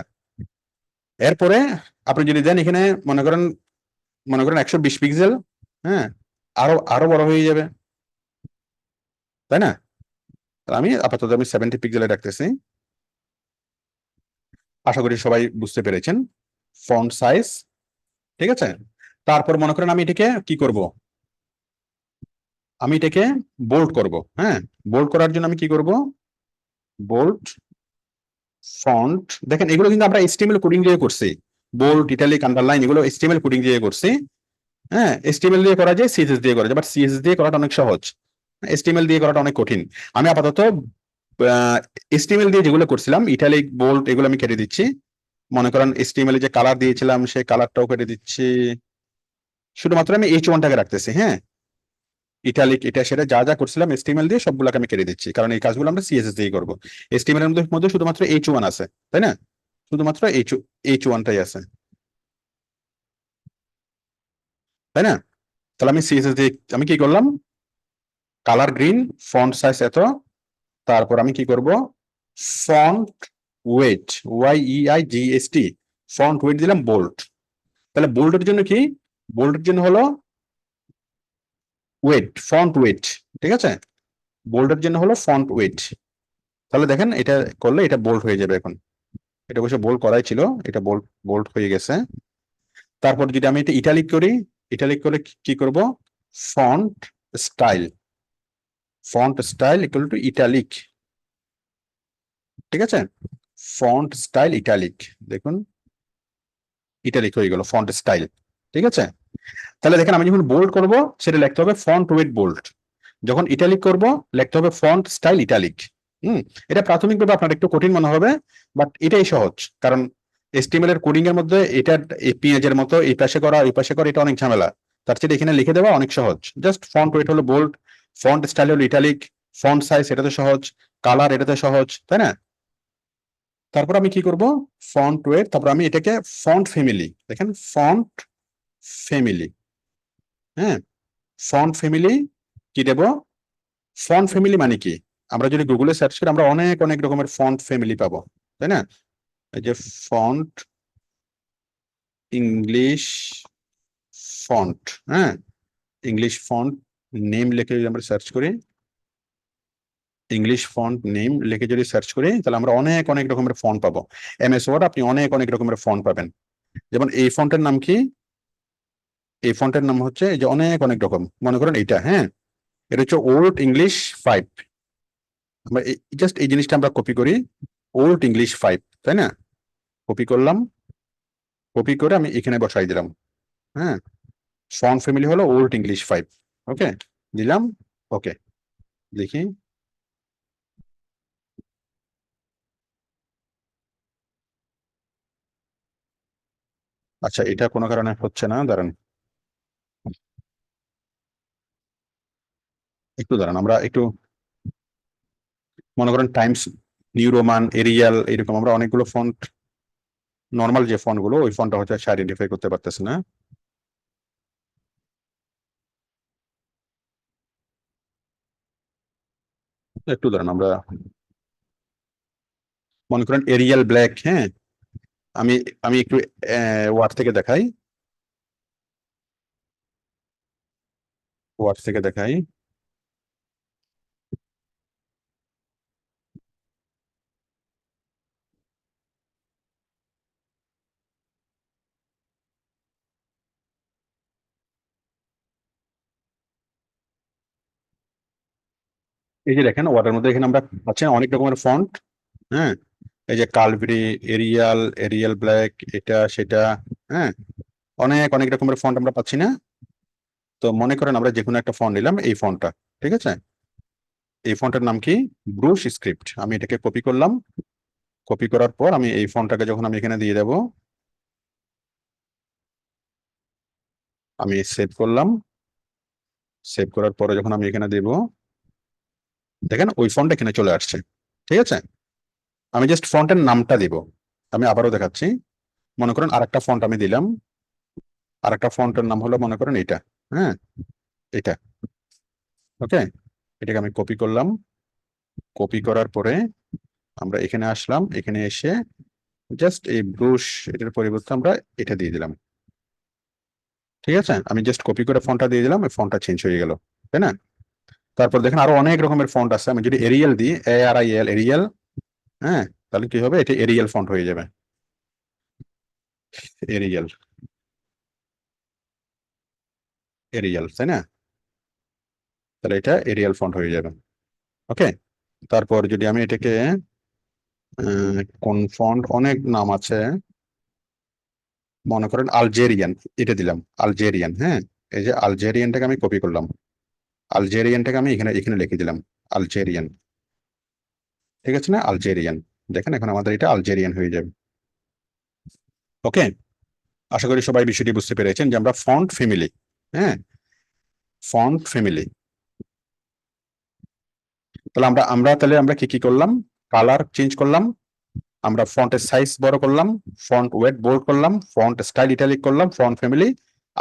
এরপরে আপনি যদি দেন এখানে মনে করেন 120 পিক্সেল, হ্যাঁ, আরো বড় হয়ে যাবে, তাই না? আমি আপাতত 70 পিক্সেলে রাখতেছি। আশা করি সবাই বুঝতে পেরেছেন ফন্ট সাইজ, ঠিক আছে? তারপর মনে করেন আমি এটাকে কি করব, আমি এটাকে বোল্ড করব, হ্যাঁ। বোল্ড করার জন্য আমি কি করব, বোল্ড ফন্ট, দেখেন এগুলো কিন্তু আমরা HTML কোডিং দিয়ে করছি, বোল্ড, ইটালিক, আন্ডারলাইন, এগুলো HTML কোডিং দিয়ে করছি, হ্যাঁ। HTML দিয়ে করা যায়, CSS দিয়ে করা যায়, বাট CSS দিয়ে করাটা অনেক সহজ, HTML দিয়ে করাটা অনেক কঠিন। আমি আপাতত HTML দিয়ে যেগুলো করছিলাম, ইটালিক, বোল্ড, এগুলো আমি কেটে দিচ্ছি। মনে করেন HTML এ যে কালার দিয়েছিলাম সেই কালারটাও কেটে দিচ্ছি, শুধুমাত্র আমি H1 টাকে রাখতেছি, হ্যাঁ। ইটালিক, এটা সেটা যা যা করছিলাম HTML দিয়ে সবগুলোকে আমি কেটে দিচ্ছি, কারণ এই কাজগুলো আমরা CSS দিয়ে করবো। HTML এর মধ্যে শুধুমাত্র H1 আছে, তাই না? শুধুমাত্র H1 টাই আছে, তাই না? তাহলে আমি সিএসএস দিয়ে আমি কি করলাম, কালার গ্রিন, ফন্ট সাইজ এত, তারপর আমি কি করব, font wait, YEIGST, font wait দিলাম বোল্ড। তাহলে বোল্ডের জন্য কি, বোল্ডের জন্য হলো ওয়েট, ফন্ট ওয়েট, ঠিক আছে, বোল্ডের জন্য হলো ফন্ট ওয়েট। তাহলে দেখেন এটা করলে এটা বোল্ড হয়ে যাবে। এখন এটা অবশ্য বোল্ড করাই ছিল, এটা বোল্ড বোল্ড হয়ে গেছে। তারপর যদি আমি এটা ইটালিক করি, ইটালিক করে কি করব, font style, font style equal to italic, ঠিক আছে, ফন্ট স্টাইল ইটালিক, দেখুন ইটালিক হয়ে গেল ফন্ট স্টাইল, ঠিক আছে। তাহলে দেখেন আমি যখন বোল্ড করব সেটা লিখতে হবে ফন্ট ওয়েট বোল্ড, যখন ইটালিক করব লিখতে হবে ফন্ট স্টাইল ইটালিক। এটা প্রাথমিকভাবে আপনার একটু কঠিন মনে হবে, বাট এটাই সহজ, কারণ HTML এর কোডিং এর মধ্যে এটা পেঁয়াজের মতো এই পাশে করা ওই পাশে করা এটা অনেক ঝামেলা, তার চেয়ে এখানে লিখে দেওয়া অনেক সহজ। জাস্ট ফন্ট ওয়েট হলো বোল্ড, ফন্ট স্টাইল হলো ইটালিক, ফন্ট সাইজ এটাতে সহজ, কালার এটাতে সহজ, তাই না। তারপর আমি কি করব, ফন্ট ওয়েট, তারপর আমি এটাকে ফন্ট ফ্যামিলি, দেখেন ফন্ট ফ্যামিলি, হ্যাঁ, ফন্ট ফ্যামিলি কি দেব, ফন্ট ফ্যামিলি মানে কি, আমরা যদি গুগলে সার্চ করি আমরা অনেক অনেক রকমের ফন্ট ফ্যামিলি পাবো, তাই না। এই যে ফন্ট ইংলিশ ফন্ট, হ্যাঁ, ইংলিশ ফন্ট নেম লিখে যদি আমরা সার্চ করি, ইংলিশ ফন্ট নেম লিখে যদি সার্চ করি, তাহলে আমরা অনেক অনেক রকমের ফন্ট পাবো। MS ওয়ার্ড আপনি অনেক অনেক রকমের ফন্ট পাবেন। যেমন এই ফন্টের নাম কি, এই ফন্টের নাম হচ্ছে এই যে অনেক অনেক রকম, মনে করেন এইটা, হ্যাঁ, এটা হচ্ছে ওল্ড ইংলিশ 5, আমরা জাস্ট এই জিনিসটা আমরা কপি করি, ওল্ড ইংলিশ 5, তাই না, কপি করলাম, কপি করে আমি এখানে বসাই দিলাম, হ্যাঁ, ফন্ট ফ্যামিলি হলো ওল্ড ইংলিশ 5, ওকে দিলাম, ওকে দেখি, আচ্ছা এটা কোনো কারণে হচ্ছে না, দাঁড়ান একটু দাঁড়ান, আমরা একটু মনে করেন টাইমস নিউ রোমান এরিয়াল এরকম আমরা অনেকগুলো ফন্ট, নর্মাল যে ফন্ট গুলো ওই ফন্টটা হচ্ছে আইডেন্টিফাই করতে পারতেছে না। একটু দাঁড়ান, আমরা মনে করেন এরিয়াল ব্ল্যাক, হ্যাঁ, আমি আমি একটু ওয়ার্ড থেকে দেখাই, ওয়ার্ড থেকে দেখাই, এই যে দেখেন ওয়ার্ডের মধ্যে এখানে আমরা পাচ্ছেন অনেক রকমের ফন্ট, হ্যাঁ, এই যে কালভরি, এরিয়াল, এরিয়াল ব্ল্যাক, এটা সেটা, হ্যাঁ, অনেক অনেক রকমের ফন্ট আমরা পাচ্ছি না। তো মনে করেন আমরা যে কোনো একটা ফন্ট নিলাম, এই ফন্টটা, ঠিক আছে, এই ফন্টের নাম কি, ব্রুশ স্ক্রিপ্ট, আমি এটাকে কপি করলাম, কপি করার পর আমি এই ফন্টটাকে যখন আমি এখানে দিয়ে দেব, আমি সেভ করলাম, সেভ করার পরে যখন আমি এখানে দেব, দেখেন ওই ফন্ট এখানে চলে আসছে, ঠিক আছে। আমি জাস্ট ফন্টের নামটা দিব, আমি আবারও দেখাচ্ছি, মনে করেন আরেকটা ফন্ট আমি দিলাম, আরেকটা ফন্টের নাম হলো মনে করেন এটা, হ্যাঁ, এটা, ওকে, এটাকে আমি কপি করলাম, কপি করার পরে আমরা এখানে আসলাম, এখানে এসে জাস্ট এই ব্রুশ এটার পরিবর্তে আমরা এটা দিয়ে দিলাম, ঠিক আছে, আমি জাস্ট কপি করে ফন্টটা দিয়ে দিলাম, এই ফন্টটা চেঞ্জ হয়ে গেল, তাই না। তারপর দেখেন আরো অনেক রকমের ফন্ট আছে, আমি যদি এরিয়াল দিই, ARIAL এরিয়াল, হ্যাঁ, তাহলে কি হবে, এটা এরিয়াল ফন্ট হয়ে যাবে, এরিয়াল, এরিয়াল, তাই না, তাহলে এটা এরিয়াল ফন্ট হয়ে যাবে, ওকে। তারপর যদি আমি এটাকে কোন ফন্ট, অনেক নাম আছে, মনে করেন আলজেরিয়ান, এটা দিলাম আলজেরিয়ান, হ্যাঁ, এই যে আলজেরিয়ানটাকে আমি কপি করলাম, আলজেরিয়ানটাকে আমি এখানে এখানে লিখে দিলাম আলজেরিয়ান, ঠিক আছে না, আলজেরিয়ান, দেখেন এখন আমাদের এটা আলজেরিয়ান হয়ে যাবে, ওকে। আশা করি সবাই বিষয়টি বুঝতে পেরেছেন যে আমরা ফন্ট ফ্যামিলি, হ্যাঁ, ফন্ট ফ্যামিলি, তাহলে আমরা কি কি করলাম, কালার চেঞ্জ করলাম, আমরা ফন্টের সাইজ বড় করলাম, ফন্ট ওয়েট বোল্ড করলাম, ফন্ট স্টাইল ইটালিক করলাম, ফন্ট ফ্যামিলি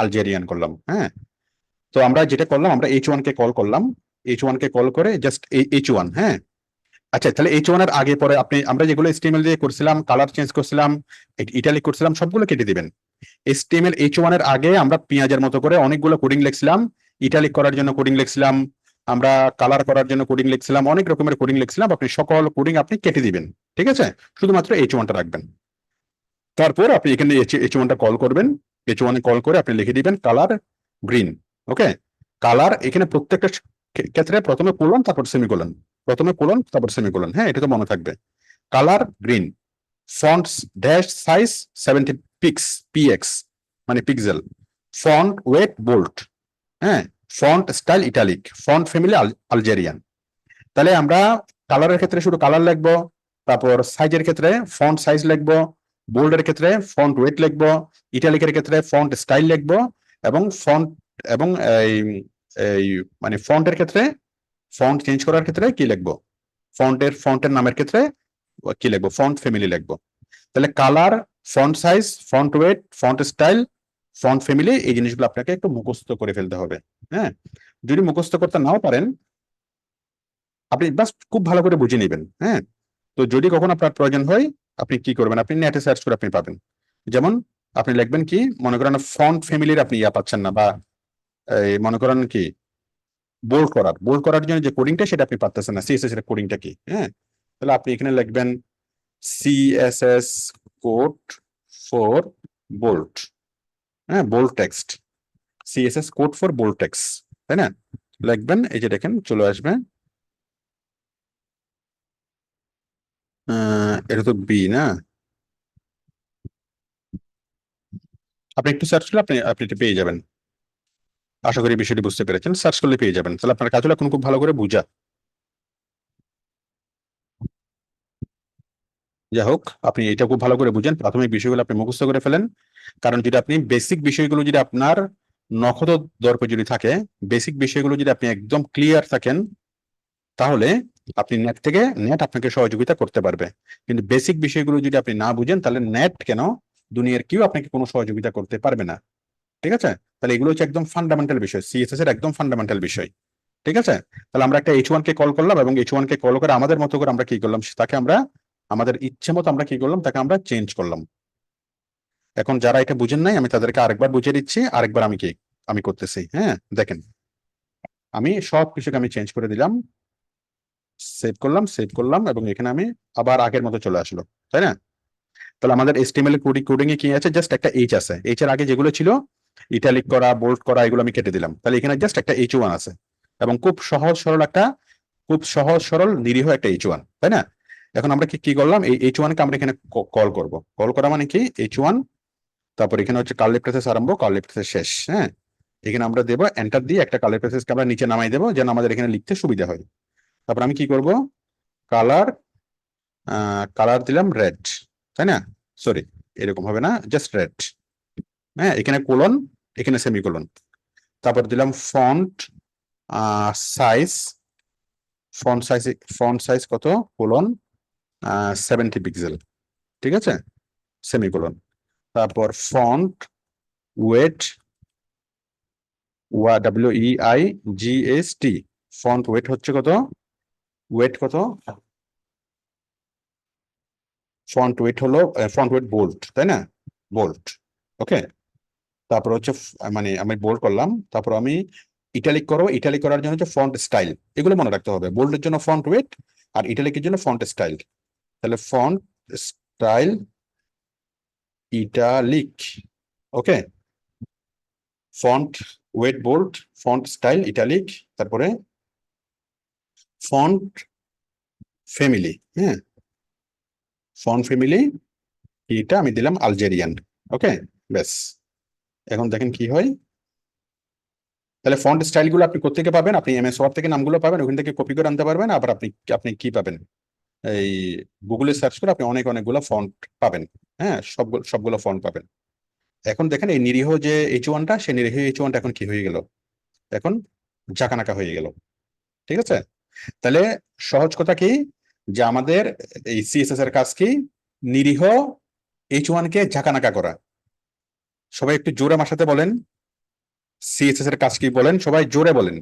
আলজেরিয়ান করলাম, হ্যাঁ। তো আমরা যেটা করলাম, আমরা H1 কে কল করলাম, H1 কে কল করে জাস্ট H1, হ্যাঁ। আচ্ছা, তাহলে H1 এর আগে পরে আমরা যেগুলো HTML দিয়ে করছিলাম, কালার চেঞ্জ করছিলাম, ইটালিক করছিলাম, সবগুলো কেটে দিবেন। HTML H1 এর আগে আমরা পেঁয়াজের মতো করে অনেকগুলো কোডিং লিখছিলাম, ইটালিক করার জন্য কোডিং লিখছিলাম, আমরা কালার করার জন্য কোডিং লিখছিলাম, অনেক রকমের কোডিং লিখছিলাম। আপনি সকল কোডিং আপনি কেটে দিবেন, ঠিক আছে, শুধুমাত্র H1 টা রাখবেন। তারপর আপনি এখানে H1 টা কল করবেন, H1 এ কল করে আপনি লিখে দিবেন কালার গ্রিন। ওকে, কালার এখানে প্রত্যেকটা ক্ষেত্রে প্রথমে কোলন তারপর সেমিকোলন, প্রথমে কোলন তারপর সেমিকোলন, হ্যাঁ, এটা তো মনে থাকবে। Colour green, fonts dash size 70 pix মানে পিক্সেল, ফন্ট ওয়েট বোল্ড, হ্যাঁ, font style italic, font family Algerian. তাহলে আমরা কালারের ক্ষেত্রে শুধু কালার লিখবো, তারপর সাইজের ক্ষেত্রে ফন্ট সাইজ লিখবো, বোল্ডের ক্ষেত্রে ফন্ট ওয়েট লিখবো, ইটালিকের ক্ষেত্রে ফন্ট স্টাইল লিখবো, এবং ফন্ট এবং এই মানে ফন্টের ক্ষেত্রে ফন্ট চেঞ্জ করার ক্ষেত্রে কি লিখবো, ফন্টের নামের ক্ষেত্রে কি লিখবো, ফন্ট ফ্যামিলি লিখবো। তাহলে colour, font size, font weight, font style, font family, এই জিনিসগুলো আপনাকে একটু মুখস্থ করে ফেলতে হবে, হ্যাঁ। যদি মুখস্থ করতে নাও পারেন, আপনি বাস খুব ভালো করে বুঝে নেবেন, হ্যাঁ। তো যদি কখন আপনার প্রয়োজন হয়, আপনি কি করবেন, আপনি নেটে সার্চ করে আপনি পাবেন। যেমন আপনি লিখবেন কি, মনে করেন ফন্ট ফ্যামিলির আপনি পাচ্ছেন না, বা এই মনে করেন কি বোল্ড করার জন্য যে কোডিংটা সেটা আপনি পাচ্ছেন না, সিএসএস এর কোডিংটা কি, হ্যাঁ। তাহলে আপনি এখানে লিখবেন সিএসএস কোড ফর বোল্ড, হ্যাঁ, bold text, CSS code for bold text, তাই না, লিখবেন। এই যে দেখেন চলে আসবে, এটা তো বি না, আপনি একটু সার্চ করলে আপনি এটা পেয়ে যাবেন। আশা করি বিষয়টি বুঝতে পেরেছেন, সার্চ করলে পেয়ে যাবেন। তাহলে আপনার কাজ হলো এখন খুব ভালো করে বুঝা। যাই হোক, আপনি এটা খুব ভালো করে বুঝেন, প্রাথমিক বিষয়গুলো আপনি মুখস্থ করে ফেলেন। কারণ যদি আপনি বেসিক বিষয়গুলো যদি আপনার নখদ দর্পে যদি থাকে, বেসিক বিষয়গুলো যদি আপনি একদম ক্লিয়ার থাকেন, তাহলে আপনি নেট আপনাকে সহযোগিতা করতে পারবে। কিন্তু বেসিক বিষয়গুলো যদি আপনি না বুঝেন, তাহলে নেট কেন, দুনিয়ার কেউ আপনাকে কোনো সহযোগিতা করতে পারবে না, ঠিক আছে। তাহলে এগুলো হচ্ছে একদম ফান্ডামেন্টাল বিষয়, সিএসএস এর একদম ফান্ডামেন্টাল বিষয়, ঠিক আছে। তাহলে আমরা একটা H1 কে কল করলাম, এবং H1 কে কল করে আমাদের মতো করে আমরা কি করলাম, তাকে আমরা আমাদের ইচ্ছে মতো আমরা কি করলাম, তাকে আমরা চেঞ্জ করলাম। এখন যারা এটা বুঝেন নাই, আমি তাদেরকে আরেকবার বুঝিয়ে দিচ্ছি, আরেকবার আমি করতেছি, হ্যাঁ। দেখেন, আমি সব কিছুকে আমি চেঞ্জ করে দিলাম, সেভ করলাম, এবং এখানে আমি আবার আগের মতো চলে আসলো, তাই না। তাহলে আমাদের HTML কোডিং এ কি আছে, জাস্ট একটা H আছে, H এর আগে যেগুলো ছিল ইটালিক করা, বোল্ড করা, এগুলো আমি কেটে দিলাম। তাহলে এখানে জাস্ট একটা H1 আছে, এবং খুব সহজ সরল নিরীহ একটা H1, তাই না। এখন আমরা কি করলাম, এই H1 কে আমরা এখানে কল করব, কল করা মানে কি, H1, তারপর এখানে হচ্ছে কার্লি ব্রেসেস আরম্ভ, কার্লি ব্রেসেস শেষ, হ্যাঁ। এখানে আমরা দেবো এন্টার দিয়ে একটা কার্লি ব্রেসেসকে আমরা নিচে নামাই দেবো, যেন আমাদের এখানে লিখতে সুবিধা হয়। তারপর আমি কি করব, কালার দিলাম রেড, তাই না, সরি এরকম হবে না, জাস্ট রেড, হ্যাঁ। এখানে কোলন, এখানে সেমিকোলন, তারপর দিলাম ফন্ট সাইজ, ফন্ট সাইজ কত, কোলন 70 পিক্সেল, ঠিক আছে, সেমিকোলন। তারপর font wait, WEIGST, font wait হচ্ছে কত, ফন্ট ওয়েট হলো ফন্ট ওয়েট বোল্ড, তাই না, বোল্ড, ওকে। তারপর হচ্ছে মানে আমি বোল্ড করলাম, তারপর আমি ইটালিক করার জন্য হচ্ছে ফন্ট স্টাইল, এগুলো মনে রাখতে হবে। বোল্ডের জন্য ফন্ট ওয়েট, আর ইটালিকের জন্য ফন্ট স্টাইল। তাহলে font style italic, okay, font weight bold, font style italic, তারপরে ফন্ট ফ্যামিলি, হ্যাঁ, ফন্ট ফ্যামিলি এটা আমি দিলাম আলজেরিয়ান, ওকে, ব্যাস। এখন দেখেন কি হয়। তাহলে ফন্ট স্টাইল গুলো আপনি কোথেকে পাবেন, আপনি MS ওয়ার্ড থেকে নামগুলো পাবেন, ওখান থেকে কপি করে আনতে পারবেন। আবার আপনি কি পাবেন, এই গুগলে সার্চ করে আপনি অনেকগুলো ফন্ট পাবেন, হ্যাঁ, সবগুলো ফন্ট পাবেন। এখন দেখেন এই নিরীহ যে H1টা, সেই নিরীহ H1টা এখন কি হয়ে গেল, এখন জাকানাকা হয়ে গেল, ঠিক আছে। তাহলে সহজ কথা কি, যে আমাদের এই CSS এর কাজ কি, নিরীহ H1 কে ঝাঁকানাকা করা। সবাই একটু জোরে আমার সাথে বলেন, সিএসএস এর কাজ কি বলেন, সবাই জোরে বলেন।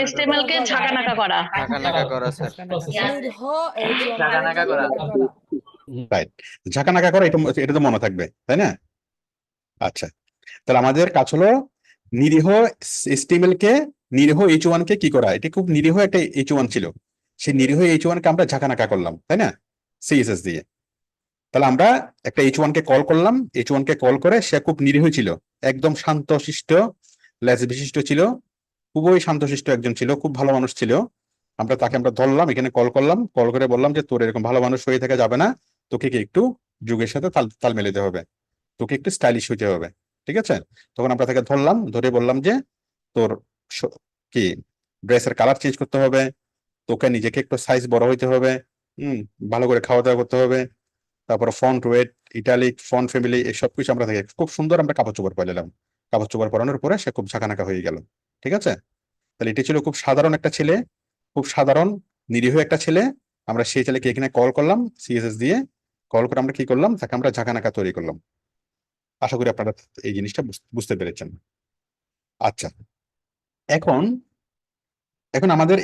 HTML কে ঝাঁকানাকা করা। ঝাঁকানাকা করা স্যার। রাইট, ঝাঁকানাকা করে, এটা তো মনে থাকবে, তাই না? আচ্ছা, তাহলে আমাদের কাজ হলো নিরীহ HTML কে, নিরীহ H1 কে কি করা। এটা খুব নিরীহ একটা H1 ছিল, সেই নিরীহ H1 কে আমরা ঝাঁকানাকা করলাম, তাই না, সিএসএস দিয়ে। তাহলে আমরা একটা H1 কে কল করলাম, H1 কে কল করে সে খুব নিরীহ ছিল, একদম শান্তশিষ্ট লেজ বিশিষ্ট ছিল, খুবই শান্তশিষ্ট একজন ছিল, খুব ভালো মানুষ ছিল। তাকে আমরা ধরলাম, এখানে কল করলাম, কল করে বললাম যে তোর এরকম ভালো মানুষ হয়ে থাকা যাবে না, তোকে কি একটু যুগের সাথে তাল মেলাতে হবে, তোকে একটু স্টাইলিশ হইতে হবে, ঠিক আছে? তখন আমরা তাকে ধরলাম, ধরে বললাম যে তোর কি ড্রেসের কালার চেঞ্জ করতে হবে, তোকে নিজেকে একটু সাইজ বড় হইতে হবে, ভালো করে খাওয়া দাওয়া করতে হবে, তারপর font wait, italic, font family, এই সব কিছু আমরা তাকে খুব সুন্দর আমরা কাপড় চোপড় পরালাম। কাপড় চোপড় পরানোর পরে সে খুব ঝাঁকানাকা হয়ে গেল, ঠিক আছে? তাহলে এটি ছিল খুব সাধারণ একটা ছেলে, খুব সাধারণ নিরীহ একটা ছেলে। আমরা সেই ছেলেকে এখানে কল করলাম সিএসএস দিয়ে, কল করে আমরা কি করলাম, তাকে আমরা ঝাঁকানাকা তৈরি করলাম। আশা করি আপনারা এই জিনিসটা বুঝতে পেরেছেন। আচ্ছা, এখন এখন আমাদের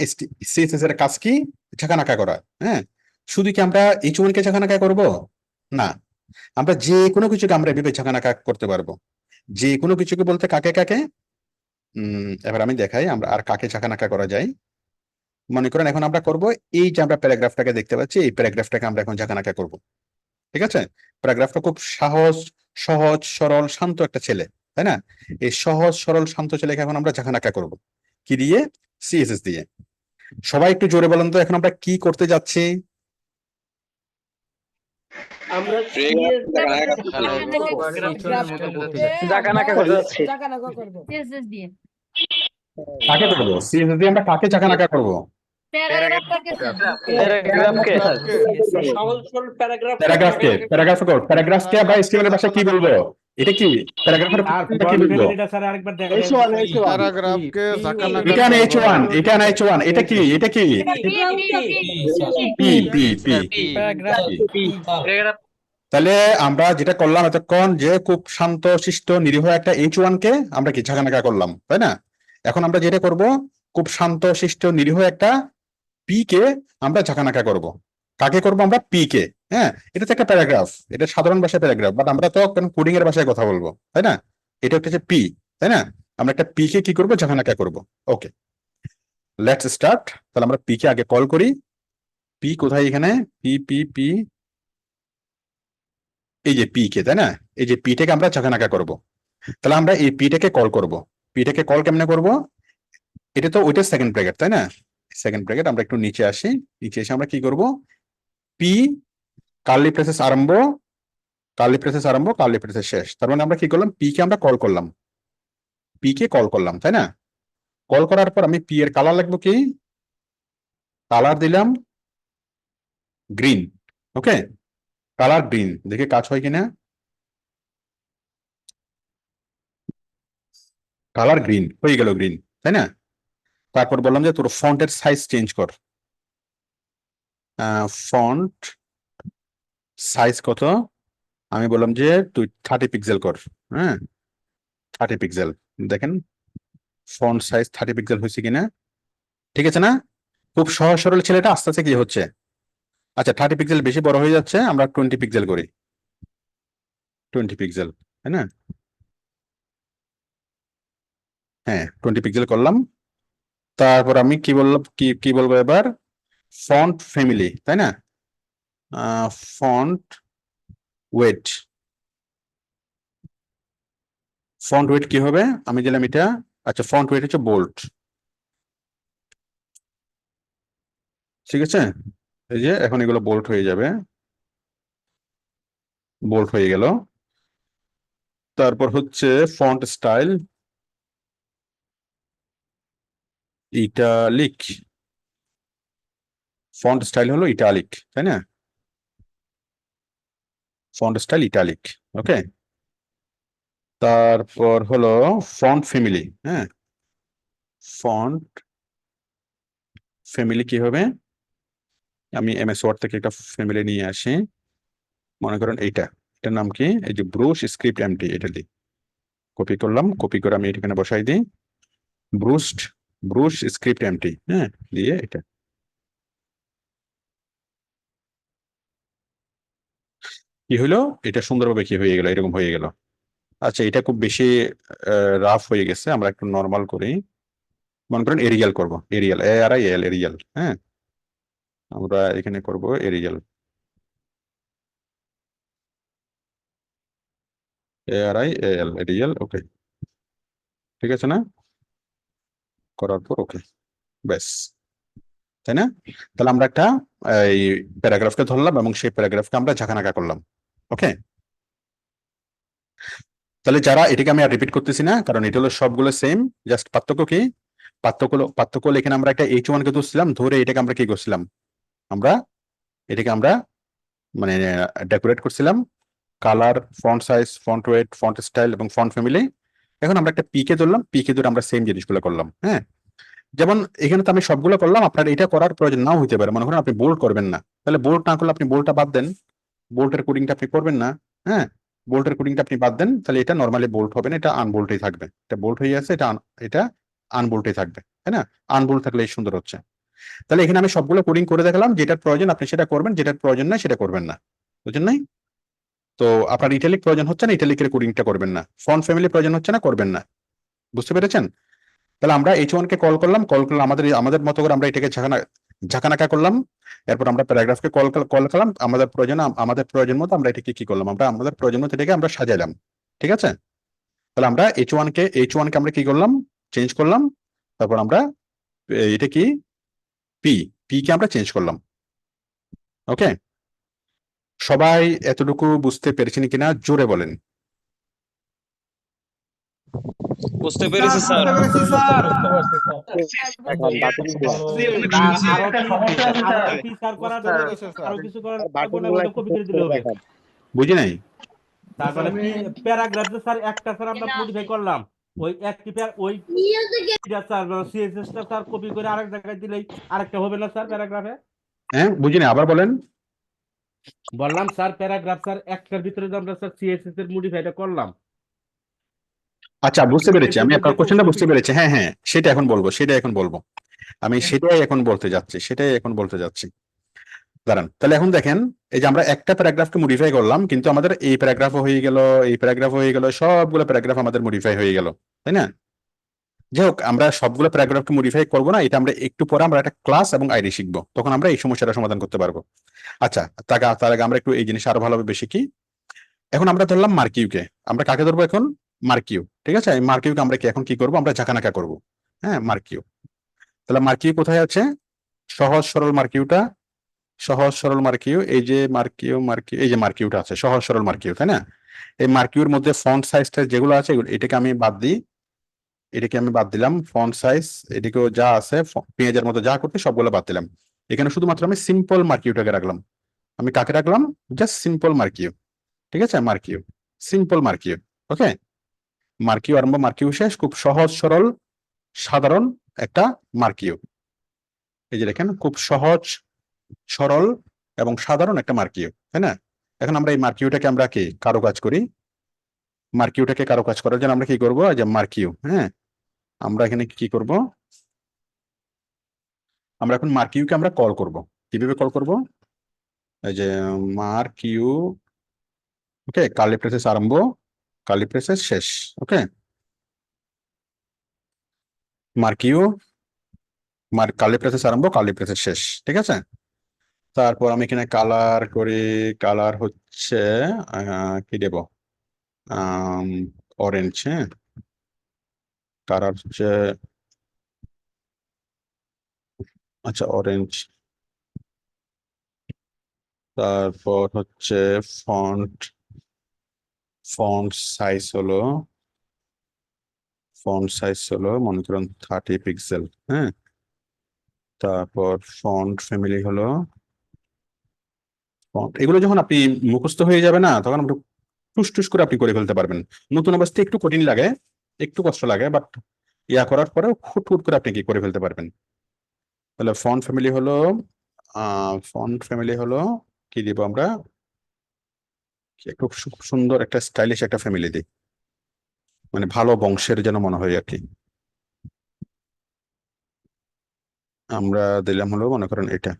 সিএসএস এর কাজ কি, ঝাঁকানাকা করা। হ্যাঁ, শুধু কি আমরা H1 কে ঝাঁকানাকা করব না, আমরা যে কোনো কিছুকে আমরা এভাবে ঝাঁকানাকা করতে পারবো। যে কোনো কিছুকে বলতে কাকে কাকে, এবার আমি দেখাই আমরা আর কাকে ঝাঁকানাকা করা যায়। মনে করেন এখন আমরা করব এই যে আমরা প্যারাগ্রাফটাকে দেখতে পাচ্ছি, এই প্যারাগ্রাফটাকে আমরা এখন ঝাঁকানাকা করব, ঠিক আছে? প্যারাগ্রাফটা খুব সহজ সরল শান্ত একটা ছেলে, তাই না? এই সহজ সরল শান্ত ছেলেকে এখন আমরা ঝাঁকানাকা করব কি দিয়ে, সিএসএস দিয়ে। সবাই একটু জোরে বলেন তো এখন আমরা কি করতে যাচ্ছি। আমরা ঝাঁকানাকা করতে যাচ্ছি। কাকে করবো, সিএসএস দিয়ে আমরা কাকে ঝাঁকানাকা করবো? প্যারাগ্রাফকে সহজ সরল প্যারাগ্রাফকে, প্যারাগ্রাফকে বা HTML এর ভাষায় কি বলবো, এটা কি প্যারাগ্রাফের কি বলবো? প্যারাগ্রাফকে ঝাঁকানাকা এটা না করবো। H1, এটা না H1, এটা কি, এটা কি পি পি পি। তাহলে আমরা যেটা করলাম এতক্ষণ, যে খুব শান্ত শিষ্ট নিরীহ একটা H1 কে আমরা কি ঝাঁকানাকা করলাম, তাই না? এখন আমরা যেটা করব, খুব শান্ত শিষ্ট নিরীহ একটা পি কে আমরা ঝাঁকানাকা করব। কাকে করব আমরা, পি কে। হ্যাঁ, এটা তো একটা প্যারাগ্রাফ, এটা সাধারণ ভাষায় প্যারাগ্রাফ, বাট আমরা তো কোডিং এর ভাষায় কথা বলবো, তাই না? এটা হচ্ছে পি, তাই না? আমরা একটা পি কে কি করবো, ঝাঁকানাকা করব। ওকে, লেটস স্টার্ট। তাহলে আমরা পি কে আগে কল করি। পি কোথায়, এখানে পি পি পি, এই যে পি কে, তাই না? এই যে পি টাকে আমরা ঝাঁকানাকা করব। তাহলে আমরা এই পি টাকে কল করব। পি টাকে কল কেমনে করব, এটা তো ওইটা সেকেন্ড ব্র্যাকেট, তাই না? সেকেন্ড ব্র্যাকেট, আমরা একটু নিচে আসি, নিচে এসে আমরা কি করব, পি কার্লি ব্রেসেস আরম্ভ, কার্লি ব্রেসেস আরম্ভ, কার্লি ব্রেসেস শেষ। তার মানে আমরা কি করলাম, পি কে আমরা কল করলাম, পি কে কল করলাম, তাই না? কল করার পর আমি পি এর কালার লিখবো কি, কালার দিলাম গ্রিন। ওকে, কালার গ্রিন, দেখে কাজ হয় কিনা। কালার গ্রিন হয়ে গেল, গ্রিন, তাই না? তারপর বললাম যে তোর ফন্টের সাইজ চেঞ্জ কর। ফন্ট সাইজ কত, আমি বললাম যে তুই 30 পিক্সেল কর। হ্যাঁ, 30 পিক্সেল। দেখেন ফন্ট সাইজ 30 পিক্সেল হয়েছে কিনা, ঠিক আছে না? খুব সহজ সরল ছেলেটা আস্তে আস্তে কি হচ্ছে, আচ্ছা 30 পিক্সেল বেশি বড় হয়ে যাচ্ছে, আমরা 20 পিক্সেল করি, 20 পিক্সেল, তাই না? হ্যাঁ, 20 পিক্সেল করলাম। তারপর আমি কি বললাম, কি বলবো এবার, ফন্ট ফ্যামিলি, তাই না? ফন্ট ওয়েট, ফন্ট ওয়েট কি হবে, আমি দিলাম এটা। আচ্ছা, ফন্ট ওয়েট হচ্ছে বোল্ড, ঠিক আছে? এই যে এখন এগুলো বোল্ড হয়ে যাবে, বোল্ড হয়ে গেল। তারপর হচ্ছে font style italic, font style হলো ইটালিক, তাই না? ফন্ট স্টাইল ইটালিক, ওকে। তারপর হলো ফন্ট ফ্যামিলি, হ্যাঁ, ফন্ট ফ্যামিলি কি হবে, আমি এমএস ওয়ার্ড থেকে একটা ফ্যামিলি নিয়ে আসি, মনে করেন এইটা, এটার নাম কি? এই যে ব্রুশ স্ক্রিপ্ট এমটি, এটা দিই, কপি করলাম, কপি করে আমি এখানে বসাই দিই ব্রুশ স্ক্রিপ্ট এমটি, হ্যাঁ, দিয়ে এটা কি হলো, এটা সুন্দরভাবে কি হয়ে গেল, এরকম হয়ে গেল। আচ্ছা, এটা খুব বেশি রাফ হয়ে গেছে, আমরা একটু নর্মাল করি। মনে করেন এরিয়াল করব, এরিয়াল, ARIAL, এরিয়াল, হ্যাঁ, আমরা এখানে করব এরিয়াল, ARIAL, এরিয়াল, ওকে, ঠিক আছে না? করার পর ওকে, ব্যাস, তাই না? তাহলে আমরা একটা এই প্যারাগ্রাফকে ধরলাম এবং সেই প্যারাগ্রাফকে আমরা ঝাঁকানাকা করলাম। ওকে, তাহলে যারা, এটাকে আমি আর রিপিট করতেছি না, কারণ এটা হলো সবগুলো সেম, জাস্ট পার্থক্য কি? পার্থক্য হলো এখানে আমরা একটা H1 কে ধরছিলাম, ধরে এটাকে আমরা কি করছিলাম, আমরা এটাকে আমরা মানে ডেকোরেট করছিলাম, colour, font size, font weight, font style এবং ফন্ট ফ্যামিলি। এখন আমরা একটা পি কে ধরলাম, পি কে ধরে আমরা সেম জিনিসগুলো করলাম, হ্যাঁ। যেমন এখানে তো আমি সবগুলো করলাম, আপনার এটা করার প্রয়োজন নাও হইতে পারে, মনে করেন আপনি বোল্ড করবেন না, তাহলে বোল্ড না করলে আপনি বোল্ডটা বাদ দেন, বোল্টের কোডিংটা আপনি করবেন না, হ্যাঁ, বোল্টের কোডিংটা আপনি বাদ দেন, তাহলে এটা নর্মালি বোল্ট হবে না, এটা আনবোল্টই থাকবে, এটা বোল্ট হয়ে আছে, এটা আনবোল্টই থাকবে, তাই না? আনবোল্ট থাকলে এই সুন্দর হচ্ছে। তাহলে এখানে আমি সবগুলো কোডিং করে দেখালাম, যেটার প্রয়োজন আপনি সেটা করবেন, যেটার প্রয়োজন না সেটা করবেন না, বুঝছেন নাই? তো আপনার ইটালিক প্রয়োজন হচ্ছে না, ইটালিকের কোডিংটা করবেন না, ফন্ট ফ্যামিলি প্রয়োজন হচ্ছে না, করবেন না, বুঝতে পেরেছেন? তাহলে আমরা H1 কে কল করলাম, আমাদের মতো করে আমরা এটাকে ঝাঁকানাকা করলাম, এরপর আমরা প্যারাগ্রাফকে কল করলাম, আমাদের প্রয়োজন মতো আমরা এটাকে কি করলাম, আমরা আমাদের প্রয়োজন মতো এটাকে আমরা সাজাইলাম, ঠিক আছে? তাহলে আমরা H1 কে আমরা কি করলাম, চেঞ্জ করলাম, তারপর আমরা এটা কি পি কে আমরা চেঞ্জ করলাম। ওকে, সবাই এতটুকু বুঝতে পেরেছেন কিনা জোরে বলেন। বুঝতে পেরেছি স্যার। বুঝতে পারছি স্যার। বুঝি নাই? তারপরে কি প্যারাগ্রাফ স্যার একটা স্যার আমরা মডিফাই করলাম, ওই একটি ওই স্যার সিএসএস টা স্যার কপি করে আরেক জায়গায় দিলেই আরেকটা হবে না স্যার প্যারাগ্রাফে? হ্যাঁ, বুঝি নাই, আবার বলেন। বললাম স্যার প্যারাগ্রাফ স্যার একটার ভিতরে যে আমরা স্যার সিএসএস এর মডিফাইটা করলাম। আচ্ছা, বুঝতে পেরেছি, আমি আপনার কোশ্চেনটা বুঝতে পেরেছি, হ্যাঁ হ্যাঁ, সেটা এখন বলবো, আমি সেটাই এখন বলতে যাচ্ছি, দাঁড়ান। তাহলে এখন দেখেন, এই যে আমরা একটা প্যারাগ্রাফকে মডিফাই করলাম, কিন্তু আমাদের এই প্যারাগ্রাফও হয়ে গেল, এই প্যারাগ্রাফ হয়ে গেল, সবগুলো প্যারাগ্রাফ আমাদের মডিফাই হয়ে গেল, তাই না? যাই হোক, আমরা সবগুলো প্যারাগ্রাফকে মডিফাই করবো না, এটা আমরা একটু পরে আমরা একটা ক্লাস এবং আইডি শিখবো, তখন আমরা এই সমস্যাটা সমাধান করতে পারবো। আচ্ছা, তার আগে আমরা একটু এই জিনিস আরো ভালোভাবে শিখি। এখন আমরা ধরলাম মার্কিউকে, আমরা কাকে ধরবো এখন? মার্কিউ, ঠিক আছে? এই মার্কিউকে আমরা এখন কি করবো, আমরা ঝাঁকানাকা করবো, হ্যাঁ, মার্কিউ। তাহলে মার্কিউ কোথায় আছে? সহজ সরল মার্কিউ, এই যে এই যে মার্কিউটা আছে, সহজ সরল মার্কিউ, তাই না? এই মার্কিউর মধ্যে ফন্ট সাইজটা যেগুলো আছে এটাকে আমি বাদ দিলাম, ফন্ট সাইজ এদিকেও যা আছে, পেঁয়াজের মতো যা করতে সবগুলো বাদ দিলাম, এখানে শুধুমাত্র আমি সিম্পল মার্কিউটাকে রাখলাম। আমি কাকে রাখলাম? জাস্ট সিম্পল মার্কিউ, ঠিক আছে? সিম্পল মার্কিউ, ওকে। মার্কিউ আরম্ভ, মার্কিউ শেষ, খুব সহজ সরল সাধারণ একটা মার্কিউ, এই যে দেখেন, খুব সহজ সরল এবং সাধারণ একটা মার্কিউ, তাই না? এখন আমরা এই মার্কিউটাকে আমরা কি কারুকাজ করি, মার্কিউটাকে কারুকাজ করার জন্য আমরা কি করবো, যে মার্কিউ, হ্যাঁ, আমরা এখানে কি করব, আমরা এখন মার্কিউকে আমরা কল করব। কিভাবে কল করব? এই যে মার্কিউ, ওকে, কার্লি ব্রেসেস আরম্ভ, কার্লি ব্রেসেস শেষ, ওকে, মার্কিউ, কার্লি ব্রেসেস আরম্ভ, কার্লি ব্রেসেস শেষ, ঠিক আছে? তারপর আমি এখানে কালার করি, কালার হচ্ছে কি দেব, অরেঞ্জ, হ্যাঁ, কালার হচ্ছে, আচ্ছা, অরেঞ্জ। তারপর হচ্ছে ফন্ট সাইজ হলো, মনে করুন 30 পিক্সেল, হ্যাঁ। তারপর ফন্ট ফ্যামিলি হলো, এগুলো যখন আপনি মুখস্থ হয়ে যাবে না, তখন আপনি টুস করে আপনি করে ফেলতে পারবেন। নতুন অবস্থায় একটু কঠিন লাগে, একটু কষ্ট লাগে, বাট করার পরেও হুট করে আপনি কি করে ফেলতে পারবেন। তাহলে ফন্ট ফ্যামিলি হলো কি দিব আমরা, একটু খুব সুন্দর একটা স্টাইলিশ একটা ফ্যামিলি দিই, মানে ভালো বংশের যেন মনে হয় আর কি। আমরা দিলাম হলো মনে করেন এটা।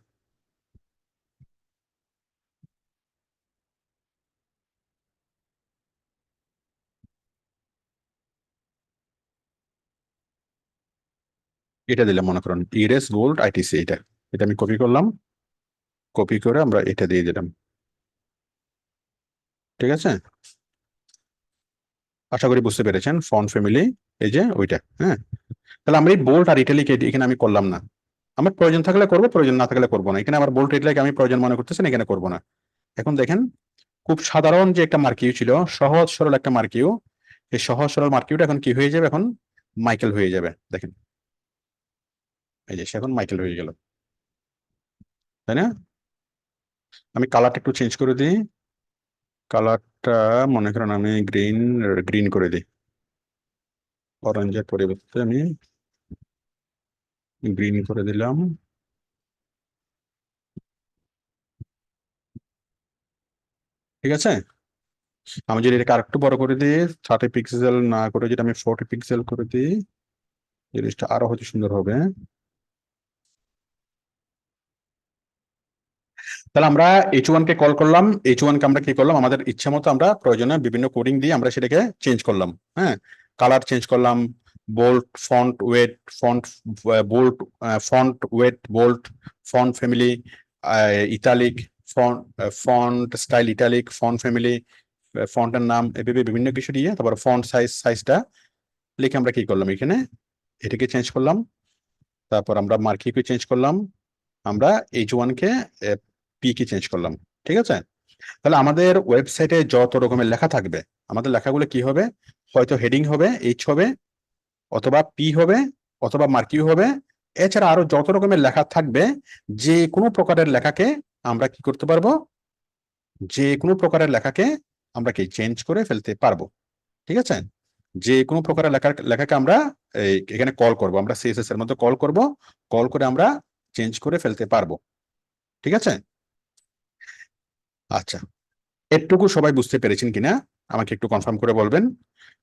এটা দিলাম মনে করেন ইরেস বোল্ড আইটিসি, এটা এটা আমি কপি করলাম, কপি করে আমরা এটা দিয়ে দিলাম। ঠিক আছে, আশা করি বুঝতে পেরেছেন। ফন্ট ফ্যামিলি এই যে ওইটা, হ্যাঁ। তাহলে আমরা এই বোল্ড আর ইটালিক এখানে আমি করলাম না, আমার প্রয়োজন থাকলে করবো, প্রয়োজন না থাকলে করবো না। এখানে আমার বোল্ড ইটালিক আমি প্রয়োজন মনে করতেছেন, এখানে করবো না। এখন দেখেন খুব সাধারণ যে একটা মার্কিউ ছিল, সহজ সরল একটা মার্কিউ, এই সহজ সরল মার্কিউটা এখন কি হয়ে যাবে, এখন মাইকেল হয়ে যাবে। দেখেন এই যে সে এখন মাইকেল হয়ে গেল, তাই না? আমি কালারটা একটু চেঞ্জ করে দিই, কালারটা মনে করেন আমি গ্রিন করে দিই, অরেঞ্জের পরিবর্তে আমি গ্রিন করে দিলাম। ঠিক আছে, আমি যদি এটাকে আরেকটু বড় করে দিই, 30 পিক্সেল না করে যদি আমি 40 পিক্সেল করে দিই, জিনিসটা আরো হয়তো সুন্দর হবে। তাহলে আমরা H1 কে কল করলাম, H1 কে আমরা কি করলাম, আমাদের ইচ্ছা মতো আমরা প্রয়োজনে বিভিন্ন কোডিং দিয়ে আমরা সেটাকে চেঞ্জ করলাম। হ্যাঁ, কালার চেঞ্জ করলাম, bold font weight, font bold font weight bold, font family italic, font style italic, font family, ফন্টের নাম, এভাবে বিভিন্ন কিছু দিয়ে তারপর ফন্ট সাইজটা লিখে আমরা কি করলাম, এখানে এটাকে চেঞ্জ করলাম। তারপর আমরা মার্কিংকে চেঞ্জ করলাম, আমরা H1 K P K change করলাম। ঠিক আছে, তাহলে আমাদের ওয়েবসাইটে যত রকমের লেখা থাকবে, আমাদের লেখাগুলো কি হবে, হয়তো হেডিং হবে H হবে, অথবা পি হবে, অথবা মার্কিউ হবে। এছাড়া আরো যত রকমের লেখা থাকবে, যে কোনো প্রকারের লেখাকে আমরা কি করতে পারবো, যে কোনো প্রকারের লেখাকে আমরা কি চেঞ্জ করে ফেলতে পারবো। ঠিক আছে, যে কোনো প্রকারের লেখাকে আমরা এখানে কল করব, আমরা সিএসএস এর মধ্যে কল করব, কল করে আমরা চেঞ্জ করে ফেলতে পারবো। ঠিক আছে, আচ্ছা এটুকু সবাই বুঝতে পেরেছেন কিনা আমাকে একটু কনফার্ম করে বলবেন,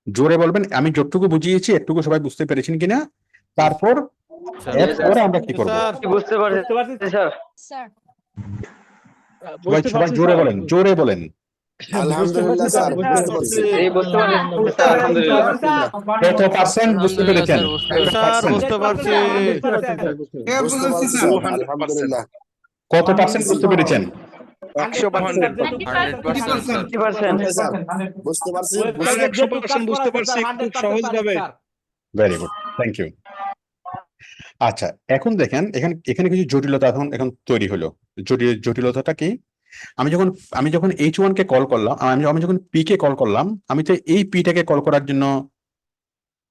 জোরে বলবেন। আমি যতটুকু বুঝিয়েছি এটুকু সবাই বুঝতে পেরেছেন কিনা, তারপর এরপরে আমরা কি করব, বুঝতে পারছি বুঝতে পারছি স্যার। স্যার সবাই সবাই জোরে বলেন, জোরে বলেন। আলহামদুলিল্লাহ স্যার বুঝতে পারছি। এই বুঝতে পারছি স্যার, আলহামদুলিল্লাহ। কত পার্সেন্ট বুঝতে পেরেছেন? স্যার বুঝতে পারছি। বুঝতে পারছি স্যার আলহামদুলিল্লাহ। কত পার্সেন্ট বুঝতে পেরেছেন? 100% স্যার বুঝতে পারছি। 100% বুঝতে পারছি খুব সহজভাবে। Very good, thank you. আচ্ছা এখন দেখেন, এখানে কিছু জটিলতা এখন তৈরি হলো। জটিলতাটা কি, আমি যখন H1 কে কল করলাম, আমি যখন পি কে কল করলাম, আমি তো এই পিটাকে কল করার জন্য,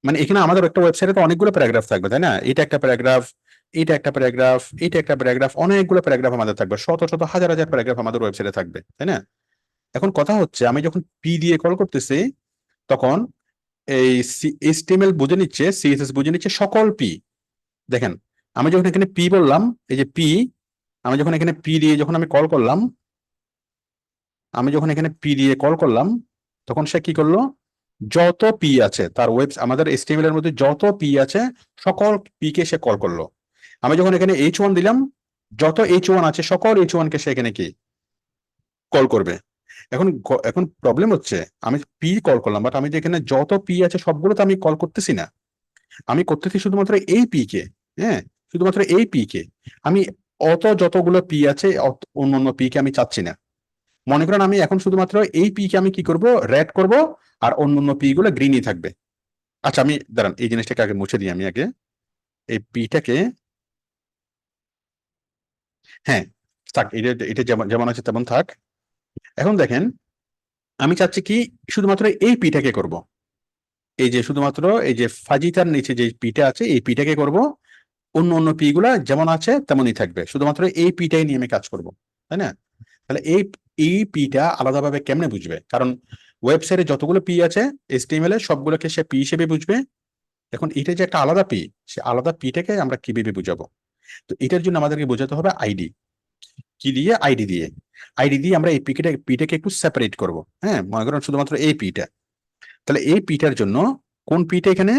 মানে এখানে আমাদের একটা ওয়েবসাইটে তো অনেকগুলো প্যারাগ্রাফ থাকবে, তাই না? এটা একটা প্যারাগ্রাফ, এটা একটা প্যারাগ্রাফ, এটা একটা প্যারাগ্রাফ, অনেকগুলো প্যারাগ্রাফ আমাদের থাকবে, শত শত হাজার হাজার প্যারাগ্রাফ আমাদের ওয়েবসাইটে থাকবে, তাই না? এখন কথা হচ্ছে, আমি যখন পি দিয়ে কল করতেছি, তখন এই HTML বুঝে নিচ্ছে, CSS বুঝে নিচ্ছে সকল পি। দেখেন আমি যখন এখানে পি বললাম, এই যে পি, আমি যখন এখানে পি দিয়ে যখন আমি কল করলাম, তখন সে কি করলো, যত পি আছে তার আমাদের HTML এর মধ্যে যত পি আছে সকল পি কে সে কল করলো। আমি যখন এখানে H1 দিলাম, যত H1 আছে সকল H1 কে সে এখানে কি কল করবে। এখন প্রবলেম হচ্ছে, আমি পি কল করলাম, বাট আমি যেখানে যত পি আছে সবগুলো তো আমি কল করতেছি না, আমি করতেছি শুধুমাত্র এই পি কে। হ্যাঁ, শুধুমাত্র এই পি কে, আমি যতগুলো পি আছে অন্য পি কে আমি চাচ্ছি না। মনে করেন আমি এখন শুধুমাত্র এই পি কে আমি কি করব, রেড করব, আর অন্য পি গুলো গ্রিনই থাকবে। আচ্ছা আমি দাঁড়ান, এই জিনিসটাকে আগে মুছে দিই, আমি আগে এই পিটাকে, হ্যাঁ থাক, এটা যেমন আছে তেমন থাক। এখন দেখেন আমি চাচ্ছি কি, শুধুমাত্র এই পিটাকে করব, এই যে শুধুমাত্র এই যে ফাজিতার নিচে যে পিটা আছে এই পিটাকে করব, অন্য পি গুলা যেমন আছে তেমনই থাকবে, শুধুমাত্র এই পিটাই নিয়ে আমি কাজ করব, তাই না? তাহলে এই পিটা আলাদাভাবে কেমনে বুঝবে, কারণ ওয়েবসাইটে যতগুলো পি আছে HTML এ সবগুলোকে সে পি হিসেবে বুঝবে। এখন এটা যে একটা আলাদা পি, সে আলাদা পিটাকে আমরা কিভাবে বুঝাবো? তো এটার জন্য আমাদেরকে বোঝাতে হবে আইডি। কি দিয়ে? আইডি দিয়ে। আইডি দিয়ে আমরা এই পিটাকে একটু সেপারেট করব। হ্যাঁ, মনে করেন শুধুমাত্র এই পিটা। তাহলে এই পিটার জন্য কোন পিটা এখানে?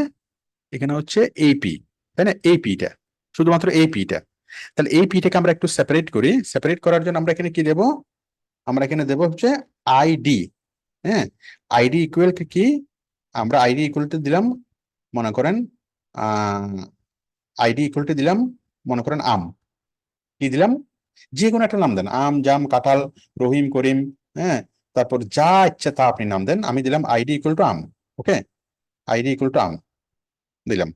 এখানে হচ্ছে এই পি, তাই না? এই পিটা, শুধুমাত্র এই পিটা। তাহলে এই পিটাকে আমরা একটু সেপারেট করি। সেপারেট করার জন্য আমরা এখানে কি দেব? আমরা এখানে দেব হচ্ছে আইডি। হ্যাঁ, আইডি ইকুয়াল কি? আমরা আইডি ইকুয়াল টু দিলাম, মনে করেন আইডি ইকুয়াল টু দিলাম, মনে করেন আম। কি দিলাম? যে কোনো একটা নাম দেন, আম, জাম, কাঁঠাল, রহিম, করিম, হ্যাঁ, তারপর যা ইচ্ছা তা আপনি নাম দেন। আমি দিলাম ID equal to aam. Okay, ID equal to aam দিলাম।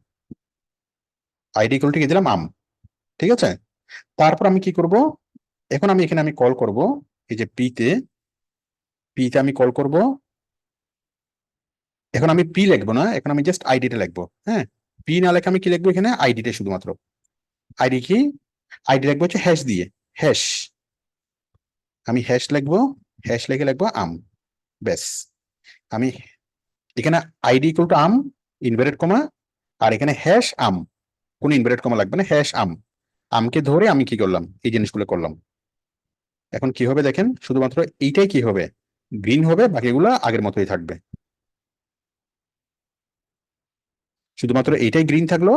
আইডি ইকুয়াল টু কি দিলাম? আম। ঠিক আছে, তারপর আমি কি করব? এখন আমি এখানে আমি কল করব এই যে পিতে আমি কল করব। এখন আমি পি লিখবো না, এখন আমি জাস্ট আইডিটা লিখবো। হ্যাঁ, পি না লেখে আমি কি লিখবো এখানে? আইডিটা শুধুমাত্র। আইডি কি? আইডি লিখবো হচ্ছে হ্যাশ দিয়ে, হ্যাশ। আমি হ্যাশ লিখবো, হ্যাশ লিখে লিখবো আম। ব্যাস, আমি এখানে ID equal to aam inverted comma, আর এখানে হ্যাশ আম, কোন ইনভার্টেড কমা লাগবে না, হ্যাশ আম। আমকে ধরে আমি কি করলাম? এই জিনিসগুলো করলাম। এখন কি হবে দেখেন, শুধুমাত্র এইটাই কি হবে? গ্রিন হবে, বাকিগুলো আগের মতোই থাকবে। শুধুমাত্র এইটাই গ্রিন থাকলো,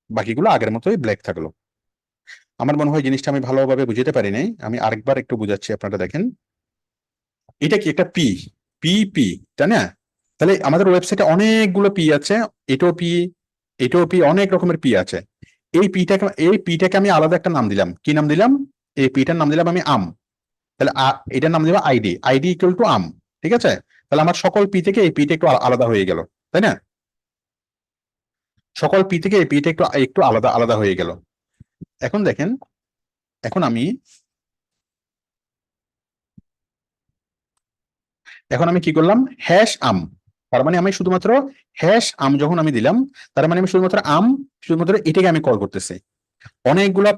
বাকিগুলো আগের মতোই ব্ল্যাক থাকলো। আমার মনে হয় জিনিসটা আমি ভালোভাবে বুঝতে পারি নাই, আমি আরেকবার একটু বুঝাচ্ছি, আপনারা দেখেন। এটা কি? একটা পি, পি পি, তাই না? তাহলে আমাদের ওয়েবসাইটে অনেকগুলো পি আছে, এটাও পি, এটাও পি, অনেক রকমের পি আছে। এই পিটাকে আমি আলাদা একটা নাম দিলাম। কি নাম দিলাম? এই পিটার নাম দিলাম আমি আম। তাহলে এটার নাম দিলাম আইডি, আইডি ইকুয়াল টু আম। ঠিক আছে, তাহলে আমার সকল পি থেকে এই পিটা একটু আলাদা হয়ে গেল, তাই না? সকল পি থেকে এই পিটা একটু একটু আলাদা আলাদা হয়ে গেল। এখন দেখেন, এখন আমি কি করলাম? হ্যাশ আম। তার মানে আমি শুধুমাত্র হ্যাশ আম যখন আমি দিলাম, তার মানে আমি শুধুমাত্র আম, শুধুমাত্র এটাকে আমি কল করতেছি। অনেকগুলা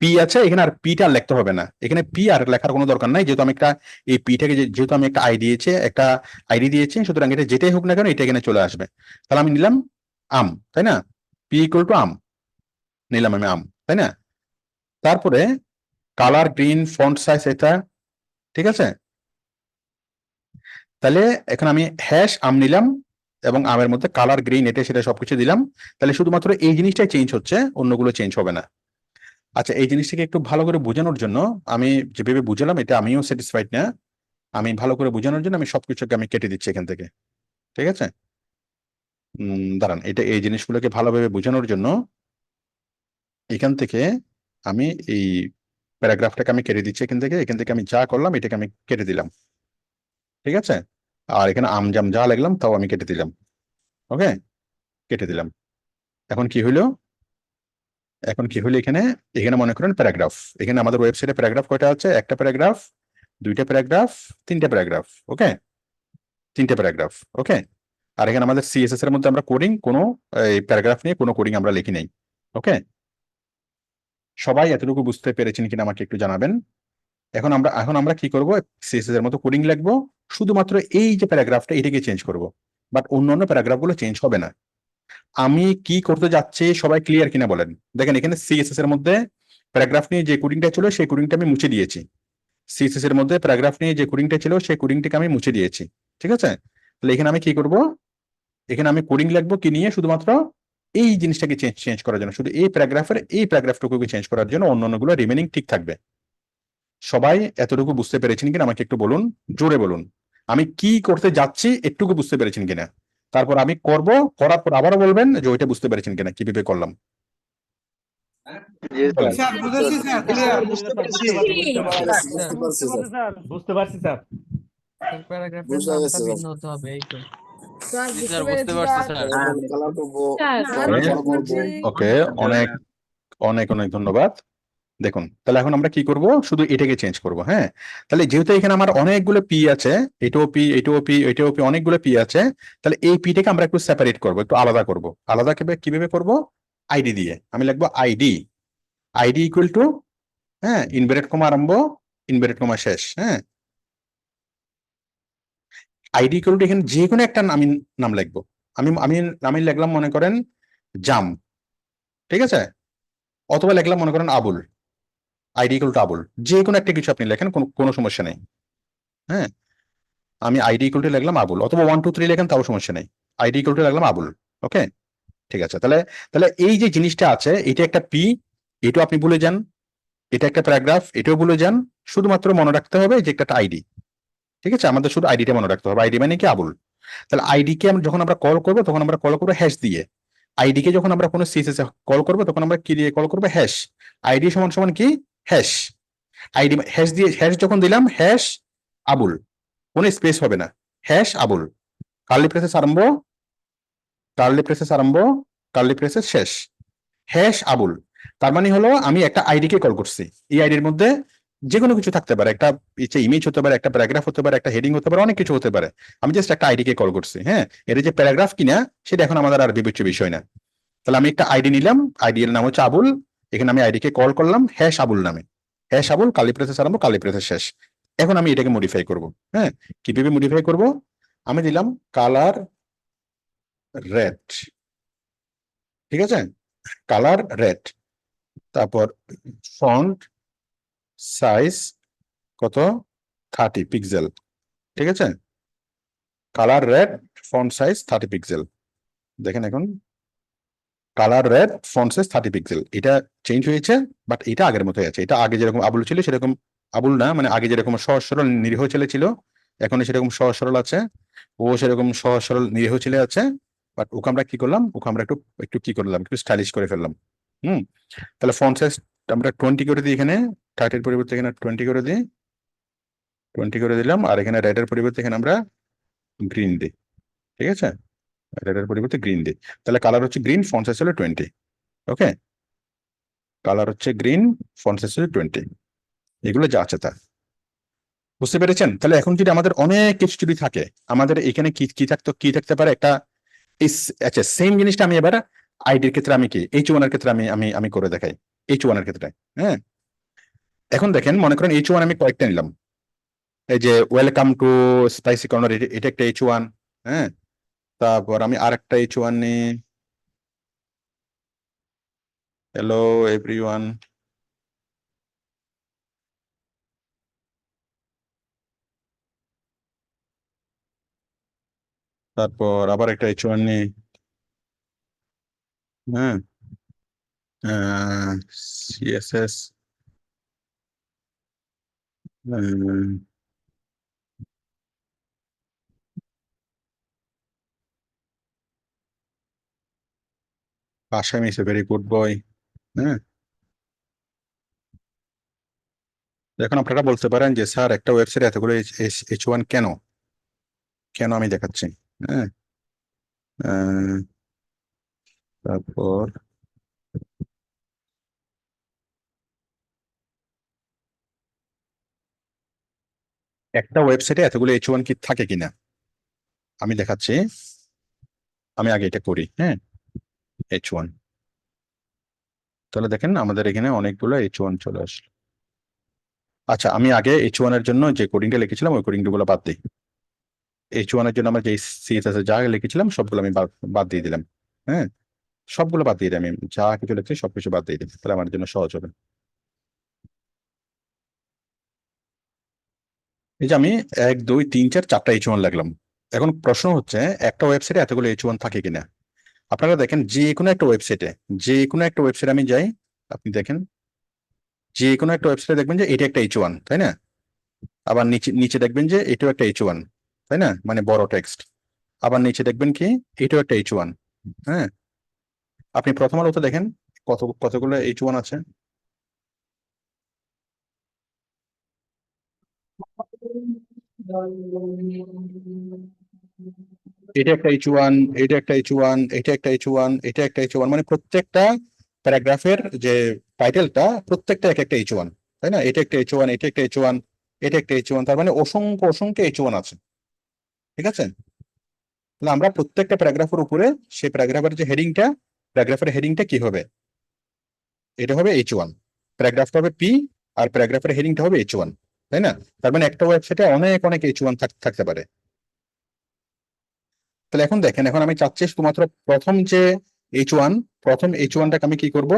পি আছে এখানে, আর পিটা লিখতে হবে না, এখানে পি আর লেখার কোনো দরকার নাই, যেহেতু আমি একটা এই পিটাকে যেহেতু আমি একটা আইডি দিয়েছি, সুতরাং এটা যেটাই হোক না কেন এটা এখানে চলে আসবে। তাহলে আমি নিলাম আম, তাই না? পি ইকুয়াল টু আম নিলাম আমি আম, তাই না? তারপরে কালার গ্রিন, ফন্ট সাইজ এটা, ঠিক আছে। তাহলে এখন আমি হ্যাশ আম নিলাম এবং আমের মধ্যে কালার গ্রিন এটা সেটা সবকিছু দিলাম। তাহলে শুধুমাত্র এই জিনিসটাই চেঞ্জ হচ্ছে, অন্যগুলো চেঞ্জ হবে না। আচ্ছা, এই জিনিসটাকে একটু ভালো করে বোঝানোর জন্য আমি যেভাবে বুঝালাম এটা আমিও স্যাটিসফাইড না। আমি ভালো করে বোঝানোর জন্য আমি সবকিছুকে আমি কেটে দিচ্ছি এখান থেকে। ঠিক আছে, দাঁড়ান, এই জিনিসগুলোকে ভালোভাবে বোঝানোর জন্য এখান থেকে আমি এই প্যারাগ্রাফটাকে আমি কেটে দিচ্ছি এখান থেকে আমি যা করলাম এটাকে আমি কেটে দিলাম। ঠিক আছে, আর এখানে আম জাম যা লিখলাম তাও আমি কেটে দিলাম। ওকে, কেটে দিলাম। এখন কি হইলো? এখানে মনে করেন প্যারাগ্রাফ। এখানে আমাদের ওয়েবসাইটে প্যারাগ্রাফ কয়টা আছে? একটা প্যারাগ্রাফ, দুইটা প্যারাগ্রাফ, তিনটা প্যারাগ্রাফ। ওকে, তিনটা প্যারাগ্রাফ। ওকে, আর এখানে আমাদের সিএসএস এর মধ্যে আমরা কোডিং কোনো এই প্যারাগ্রাফ নিয়ে কোনো কোডিং আমরা লিখি নাই। ওকে, সবাই এতটুকু বুঝতে পেরেছেন কিনা আমাকে একটু জানাবেন। এখন আমরা কি করব? সিএসএস এর মতো কোডিং লিখবো, শুধুমাত্র এই যে প্যারাগ্রাফটা এটাকে চেঞ্জ করব, বাট অন্যান্য প্যারাগ্রাফগুলো চেঞ্জ হবে না। আমি কি করতে যাচ্ছি সবাই ক্লিয়ার কিনা বলেন? দেখেন এখানে সিএসএস এর মধ্যে প্যারাগ্রাফ নিয়ে যে কোডিংটা ছিল সেই কোডিংটা আমি মুছে দিয়েছি। সিএসএস এর মধ্যে প্যারাগ্রাফ নিয়ে যে কোডিংটা ছিল সেই কোডিংটাকে আমি মুছে দিয়েছি। ঠিক আছে, তাহলে এখানে আমি কি করব? এখানে আমি কোডিং লিখবো কি নিয়ে? শুধুমাত্র এই জিনিসটাকে চেঞ্জ করার জন্য, শুধু এই প্যারাগ্রাফটুকুকে চেঞ্জ করার জন্য, অন্যান্যগুলো রিমেনিং ঠিক থাকবে। সবাই এতটুকু বুঝতে পেরেছেন কিনা আমাকে একটু বলুন, জোরে বলুন। আমি কি করতে যাচ্ছি একটুকু বুঝতে পেরেছেন কিনা? তারপর আমি করব, করার পর আবারও বলবেন যে ওইটা বুঝতে পেরেছেন কিনা, কিভাবে করলাম। বুঝতে পারছি স্যার। বুঝতে পারছি স্যার। প্যারাগ্রাফের বুঝা নামটা গেছে স্যার। ভিন্ন হতে হবে, এই তো। স্যার বুঝতে পারছি স্যার। কালার করবো, ওকে, অনেক অনেক অনেক ধন্যবাদ। দেখুন, তাহলে এখন আমরা কি করব? শুধু এটাকে চেঞ্জ করব। হ্যাঁ, তাহলে যেহেতু এখানে আমার অনেকগুলো পি আছে, এটাও পি, এটাও পি, এটাও পি, অনেকগুলো পি আছে, তাহলে এই পিটাকে আমরা একটু সেপারেট করব, একটু আলাদা করব। আলাদা কিভাবে করব? আইডি দিয়ে। আমি লিখবো আইডি, আইডি ইকুয়াল টু, হ্যাঁ, ইনভার্টেড কমা আরম্ভ, ইনভার্টেড কমা শেষ। হ্যাঁ, আইডি ইকুয়াল টু এখানে যে কোনো একটা আমি নাম লিখবো। আমি লিখলাম মনে করেন জাম, ঠিক আছে, অথবা লিখলাম মনে করেন Abul. ID equal to Abul, যে কোনো একটা কিছু আপনি লেখেন, কোনো সমস্যা নেই। হ্যাঁ, আমি আইডি ইকুয়াল টু লিখলাম আবুল, অথবা 1 2 3 লেখেন, তাও সমস্যা নেই। আইডি ইকুয়াল টু লিখলাম আবুল। ওকে, ঠিক আছে। তাহলে তাহলে এই যে জিনিসটা আছে, এটা একটা পি, এটাও আপনি ভুলে যান, এটা একটা প্যারাগ্রাফ, এটাও ভুলে যান। শুধুমাত্র মনে রাখতে হবে যে একটা আইডি। ঠিক আছে, আমাদের শুধু আইডিটা মনে রাখতে হবে। আইডি মানে কি? আবুল। তাহলে আইডি কে যখন আমরা কল করবো, তখন আমরা কল করবো হ্যাশ দিয়ে। আইডি কে যখন আমরা কোনো সিএসএস কল করবো, তখন আমরা কি দিয়ে কল করবো? হ্যাশ। আইডি সমান সমান কি? হ্যাশ। আইডি হ্যাশ দিয়ে, হ্যাশ যখন দিলাম, হ্যাশ আবুল, কোনো স্পেস হবে না, হ্যাশ আবুল। কার্লি প্রেসেস আরম্ভ, কার্লি প্রেসেস আরম্ভ, কার্লি প্রেসেস শেষ, হ্যাশ আবুল। তার মানে হলো আমি একটা আইডি কে কল করছি। এই আইডির মধ্যে যে কোনো কিছু থাকতে পারে, একটা ইমেজ হতে পারে, একটা প্যারাগ্রাফ হতে পারে, একটা হেডিং হতে পারে, অনেক কিছু হতে পারে। আমি জাস্ট একটা আইডি কে কল করছি। হ্যাঁ, এটা যে প্যারাগ্রাফ কিনা সেটা এখন আমাদের আর বিবেচ্য বিষয় না। তাহলে আমি একটা আইডি নিলাম, আইডি এর নাম হচ্ছে আবুল, এখানে আমি আইডি কে কল করলাম হ্যাশ আবুল নামে, হ্যাশ আবুল, কার্লি প্রেসেস আরম্ভ, কার্লি প্রেসেস শেষ। এখন আমি এটাকে মডিফাই করব। হ্যাঁ, কিভাবে মডিফাই করব? আমি দিলাম কালার রেড, ঠিক আছে, কালার রেড, তারপর ফন্ট সাইজ কত? 30 পিক্সেল, ঠিক আছে, colour red, font size 30 pixel. দেখেন এখন colour red, font size 30 pixel, এটা চেঞ্জ হয়েছে, বাট এটা আগের মতোই আছে। এটা আগে যেরকম আবুল ছিল সেরকম আবুল না, মানে আগে যেরকম সহজ সরল নিরীহ ছেলে ছিল, এখন সেরকম সহজ সরল আছে। ও সেরকম সহজ সরল নিরীহ ছেলে আছে, বাট ওকে আমরা কি করলাম? ওকে আমরা একটু একটু কি করলাম? একটু স্টাইলিশ করে ফেললাম। তাহলে ফন্ট সাইজ আমরা 20 করে দিই, এখানে 30 এর পরিবর্তে এখানে 20 করে দিই, 20 করে দিলাম। আর এখানে রেড এর পরিবর্তে এখানে আমরা গ্রিন দিই, ঠিক আছে, রেড এর পরিবর্তে গ্রিন দিই। তাহলে কালার হচ্ছে গ্রিন, ফন্ট সাইজ হলো 20। ওকে, কালার হচ্ছে গ্রিন, ফন্ট সাইজ হচ্ছে 20। এগুলো যা আছে তা বুঝতে পেরেছেন? তাহলে এখন যদি আমাদের অনেক কিছু যদি থাকে, আমাদের এখানে কি কি থাকতে পারে? একটা আচ্ছা, সেম জিনিসটা আমি এবার আইডির ক্ষেত্রে আমি কি H1 এর ক্ষেত্রে আমি আমি আমি করে দেখাই। H1 এর ক্ষেত্রে, হ্যাঁ, এখন দেখেন, মনে করেন H1 আমি কয়েকটা নিলাম। এই যে ওয়েলকাম টু স্পাইসি কর্নার, এটা একটা H1। হ্যাঁ, তারপর আমি আরেকটা H1 নিই, হ্যালো এভরিওয়ান। তারপর আবার একটা H1 নিই, হ্যাঁ, CSS, Assam is a very good বয়। হ্যাঁ, এখন আপনারা বলতে পারেন যে স্যার একটা ওয়েবসাইটে এতগুলো H1 কেন কেন আমি দেখাচ্ছি? হ্যাঁ, তারপর একটা ওয়েবসাইটে এতগুলো H1 কি থাকে কিনা আমি দেখাচ্ছি। আমি আগে এটা করি। হ্যাঁ, H1, তাহলে দেখেন আমাদের এখানে অনেকগুলো H1 চলে আসলো। আচ্ছা, আমি আগে H1 এর জন্য যে কোডিংটা লিখেছিলাম ওই কোডিংগুলো বাদ দিই। H1 এর জন্য আমরা যে সিএসএস যা লিখেছিলাম সবগুলো আমি বাদ দিয়ে দিলাম। হ্যাঁ, সবগুলো বাদ দিয়ে দিই, আমি যা কিছু লিখছি সবকিছু বাদ দিয়ে দিই, তাহলে আমার জন্য সহজ হবে। এই যে আমি 1 2 3 4 4টা H1 লাগলাম। এখন প্রশ্ন হচ্ছে একটা ওয়েবসাইটে এতগুলো H1 থাকে কিনা। আপনারা দেখেন, যে কোনো একটা ওয়েবসাইটে আমি যাই, আপনি দেখেন যে কোনো একটা ওয়েবসাইটে দেখবেন যে এটা একটা H1, তাই না? আবার নিচে নিচে দেখবেন যে এটাও একটা H1, তাই না, মানে বড় টেক্সট। আবার নিচে দেখবেন কি এটাও একটা H1। হ্যাঁ, আপনি প্রথম আলোতে দেখেন কতগুলো H1 আছে। এটা একটা H1, এটা একটা H1, এটা একটা H1, এটা একটা H1, মানে প্রত্যেকটা প্যারাগ্রাফের যে টাইটেলটা প্রত্যেকটা এক একটা H1, তাই না? এটা একটা H1, এটা একটা H1, এটা একটা H1, তার মানে অসংখ্য অসংখ্য H1 আছে। ঠিক আছে, তাহলে আমরা প্রত্যেকটা প্যারাগ্রাফের উপরে সেই প্যারাগ্রাফের হেডিংটা কি হবে? এটা হবে H1, প্যারাগ্রাফটা হবে পি, আর প্যারাগ্রাফের হেডিংটা হবে H1, তাই না? তার মানে একটা ওয়েবসাইটে অনেক অনেক H1 থাকতে পারে। তাহলে এখন দেখেন, এখন আমি চাচ্ছি শুধুমাত্র প্রথম H1টাকে আমি কি করব?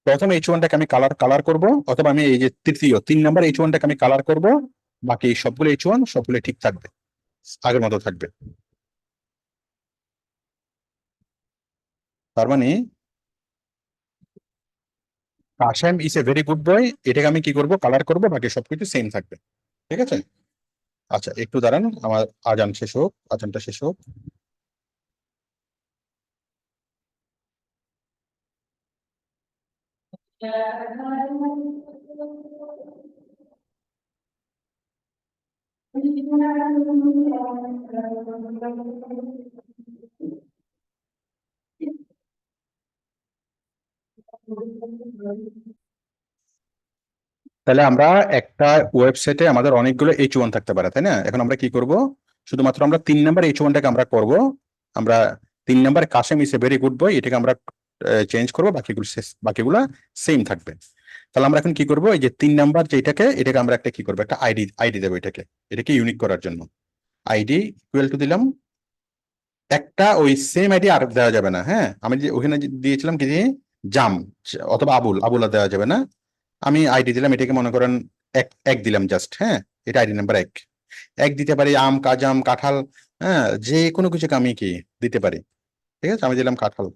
প্রথম H1টাকে আমি কালার করব, অথবা আমি এই যে তৃতীয় 3 নাম্বার H1টাকে আমি কালার করব, বাকি সবগুলো H1 সবগুলো ঠিক থাকবে, আগের মতো থাকবে। তার মানে Kashem is a very good boy, এটাকে আমি কি করব, কালার করব, বাকি সবকিছু সেম থাকবে। ঠিক আছে, আচ্ছা একটু দাঁড়ান, আমার আজানটা শেষ হোক। তাহলে আমরা একটা ওয়েবসাইটে আমাদের অনেকগুলো H1 থাকতে পারে, তাই না? এখন আমরা কি করব, শুধুমাত্র আমরা 3 নাম্বার H1টাকে আমরা করব, আমরা 3 number Kashem is a very good boy এটাকে আমরা চেঞ্জ করব, বাকিগুলা সেম থাকবে। তাহলে আমরা এখন কি করব, এই যে 3 নাম্বার এটাকে আমরা একটা কি করব, একটা আইডি দেবো এটাকে ইউনিক করার জন্য। আইডি ইকুয়াল টু দিলাম একটা, ওই সেম আইডি আর দেওয়া যাবে না। হ্যাঁ, আমি যে ওখানে দিয়েছিলাম কি জাম অথবা আবুল আর দেওয়া যাবে না। আমি আইডি দিলাম, এটাকে মনে করেন এক দিলাম জাস্ট। হ্যাঁ, এটা আইডি নাম্বার এক দিতে পারি, আম, কাজাম, কাঁঠাল, হ্যাঁ, যে কোনো কিছুকে আমি কি দিতে পারি। ঠিক আছে, আমি দিলাম কাঁঠাল।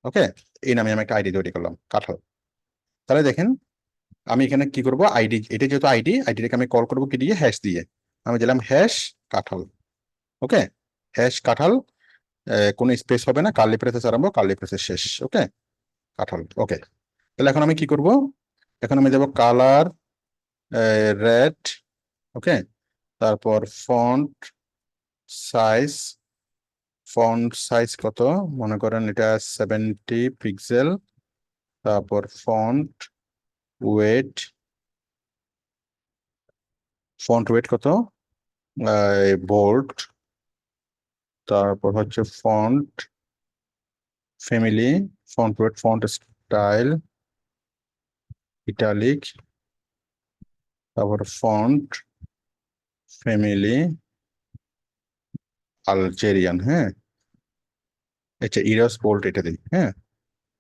ওকে, এই নামে আমি একটা আইডি তৈরি করলাম, কাঁঠাল। তাহলে দেখেন আমি এখানে কি করব, এটা যেহেতু আইডিটাকে আমি কল করবো কি দিয়ে, হ্যাশ দিয়ে। আমি দিলাম হ্যাশ কাঁঠাল। ওকে, হ্যাশ কাঁঠাল, কোনো স্পেস হবে না, কার্লি ব্রেসেস আরম্ভ, কার্লি ব্রেসেস শেষ। ওকে, কাঁঠাল। ওকে, তাহলে এখন আমি কি করব, এখন আমি দেবো কালার রেড। ওকে, তারপর ফন্ট সাইজ কত, মনে করেন এটা 70 পিক্সেল। তারপর ফন্ট ওয়েট কত, বোল্ড। তারপর হচ্ছে font family, font weight, font style italic. তারপর ফন্ট ফ্যামিলি আলজেরিয়ান। হ্যাঁ, আচ্ছা ইরাস বোল্ড এটা দিই। হ্যাঁ,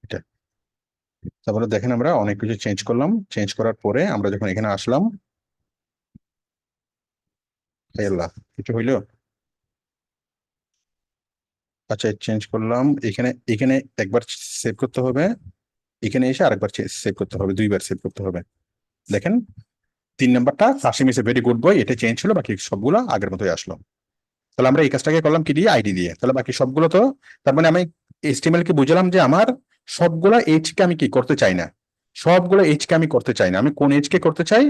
এটা। তারপরে দেখেন আমরা অনেক কিছু চেঞ্জ করলাম, চেঞ্জ করার পরে আমরা যখন এখানে আসলাম, আল্লাহ কিছু হইলো। আচ্ছা চেঞ্জ করলাম, এখানে একবার সেভ করতে হবে, এখানে এসে আরেকবার সেভ করতে হবে, 2বার সেভ করতে হবে। দেখেন 3 নাম্বারটা Kashim is a very good boy, এটা চেঞ্জ হলো, বাকি সবগুলো আগের মতোই আসলো। তাহলে আমরা এই কাজটাকে করলাম কি দিয়ে, আইডি দিয়ে। তাহলে বাকি সবগুলো তো, তার মানে আমি HTML কে বুঝলাম যে আমার সবগুলো কে আমি কি করতে চাই না, সবগুলো কে আমি করতে চাই না। আমি কোন কে করতে চাই,